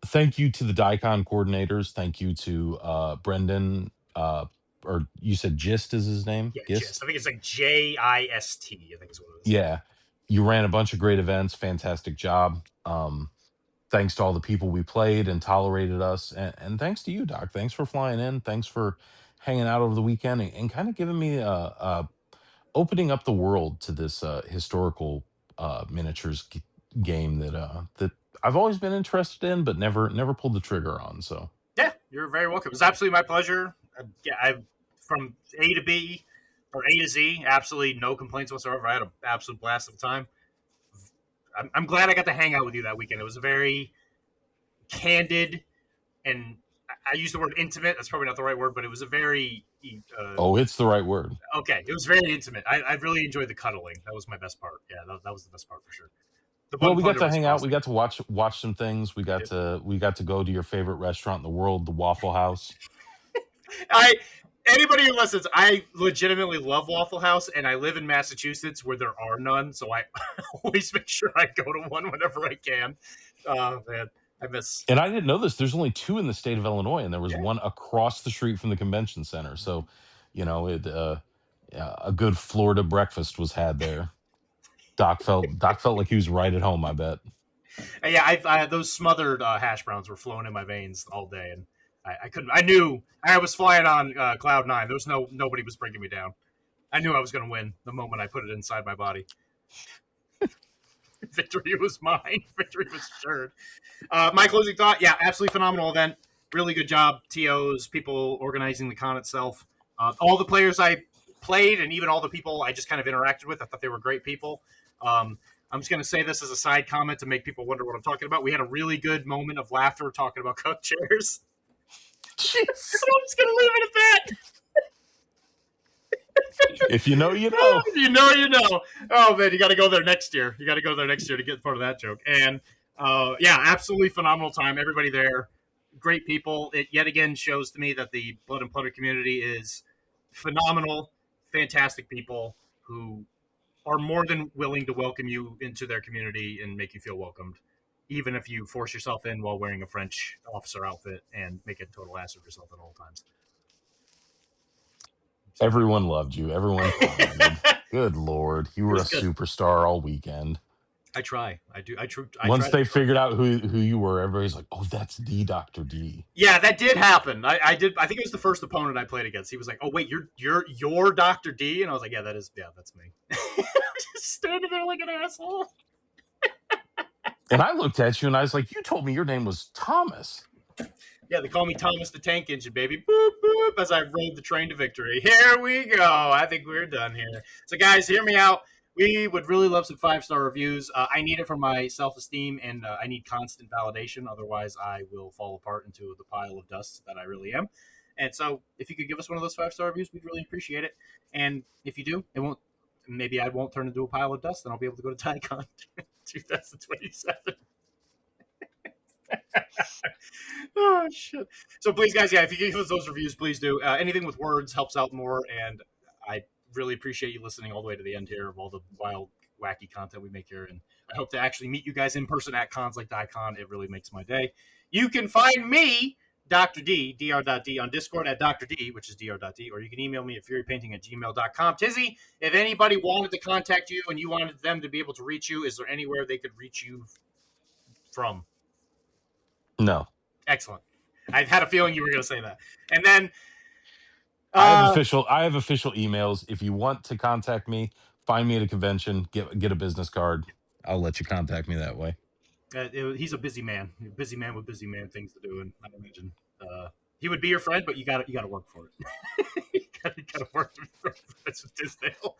Speaker 2: Thank you to the DICON coordinators. Thank you to Brendan, or you said Gist is his name?
Speaker 1: Yeah,
Speaker 2: Gist?
Speaker 1: I think it's like Jist. I think is what it is.
Speaker 2: Yeah. You ran a bunch of great events. Fantastic job. Thanks to all the people we played and tolerated us. And thanks to you, Doc. Thanks for flying in. Thanks for hanging out over the weekend and kind of giving me opening up the world to this historical miniatures game that I've always been interested in, but never pulled the trigger on. So
Speaker 1: yeah, you're very welcome. It was absolutely my pleasure. Yeah, I from A to B or A to Z, absolutely no complaints whatsoever. I had an absolute blast of the time. I'm glad I got to hang out with you that weekend. It was a very candid and I use the word intimate. That's probably not the right word, but it was a very
Speaker 2: oh, it's the right word.
Speaker 1: okay. It was very intimate. I really enjoyed the cuddling. That was my best part. Yeah, that was the best part for sure. The Blood
Speaker 2: Well,
Speaker 1: and
Speaker 2: we got
Speaker 1: Plunder
Speaker 2: to
Speaker 1: was
Speaker 2: hang out. We
Speaker 1: awesome.
Speaker 2: got to watch some things. We got to go to your favorite restaurant in the world, the Waffle House.
Speaker 1: I anybody who listens, I legitimately love Waffle House, and I live in Massachusetts where there are none, so I always make sure I go to one whenever I can. Man, I miss.
Speaker 2: And I didn't know this. There's only two in the state of Illinois, and there was
Speaker 1: Yeah.
Speaker 2: one across the street from the convention center. So, yeah, a good Florida breakfast was had there. Doc felt like he was right at home. I bet.
Speaker 1: Yeah, I those smothered hash browns were flowing in my veins all day, and I couldn't. I knew I was flying on cloud nine. There was nobody was bringing me down. I knew I was going to win the moment I put it inside my body. Victory was mine. Victory was assured. My closing thought: yeah, absolutely phenomenal event. Really good job, TOs, people organizing the con itself. All the players I played, and even all the people I just kind of interacted with, I thought they were great people. I'm just going to say this as a side comment to make people wonder what I'm talking about. We had a really good moment of laughter talking about coach chairs.
Speaker 2: Jeez.
Speaker 1: I'm just going to leave it at that.
Speaker 2: If you know, you know.
Speaker 1: You know, you know. Oh man, you got to go there next year. You got to go there next year to get part of that joke. And yeah, absolutely phenomenal time. Everybody there, great people. It yet again shows to me that the Blood and Plunder community is phenomenal, fantastic people who are more than willing to welcome you into their community and make you feel welcomed, even if you force yourself in while wearing a French officer outfit and make a total ass of yourself at all times.
Speaker 2: Everyone loved you. Everyone commented. Good Lord. You were a superstar all weekend.
Speaker 1: I try. I do.
Speaker 2: Once they figured out who you were, everybody's like, "Oh, that's the Dr. D."
Speaker 1: Yeah, that did happen. I did. I think it was the first opponent I played against. He was like, "Oh wait, you're Dr. D," and I was like, that's me." Just standing there like an asshole.
Speaker 2: And I looked at you and I was like, "You told me your name was Thomas."
Speaker 1: Yeah, they call me Thomas the Tank Engine, baby. Boop, boop, as I rode the train to victory. Here we go. I think we're done here. So, guys, hear me out. We would really love some 5-star reviews. I need it for my self-esteem, and I need constant validation. Otherwise, I will fall apart into the pile of dust that I really am. And so, if you could give us one of those 5-star reviews, we'd really appreciate it. And if you do, it won't. Maybe I won't turn into a pile of dust, and I'll be able to go to DieCon 2027. Oh shit! So please, guys, yeah, if you give us those reviews, please do. Anything with words helps out more, and I really appreciate you listening all the way to the end here of all the wild, wacky content we make here. And I hope to actually meet you guys in person at cons like DieCon. It really makes my day. You can find me, Dr. D, dr.d, on Discord at Dr. D, which is dr.d, or you can email me at furypainting@gmail.com. Tizzy, if anybody wanted to contact you and you wanted them to be able to reach you, is there anywhere they could reach you from?
Speaker 2: No.
Speaker 1: Excellent. I had a feeling you were going to say that. And then
Speaker 2: I have official emails. If you want to contact me, find me at a convention, get a business card. I'll let you contact me that way.
Speaker 1: He's a busy man with busy man things to do, and I imagine he would be your friend, but you got to work for it. you got to work for it. That's with Tizdale.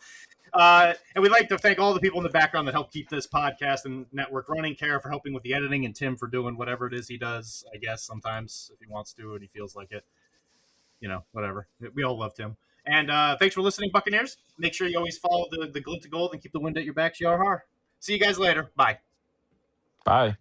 Speaker 1: And we'd like to thank all the people in the background that help keep this podcast and network running. Kara for helping with the editing, and Tim for doing whatever it is he does. I guess sometimes if he wants to and he feels like it, whatever. We all love Tim. And thanks for listening, Buccaneers. Make sure you always follow the glint to gold and keep the wind at your back. GRR. See you guys later. Bye.
Speaker 2: Bye.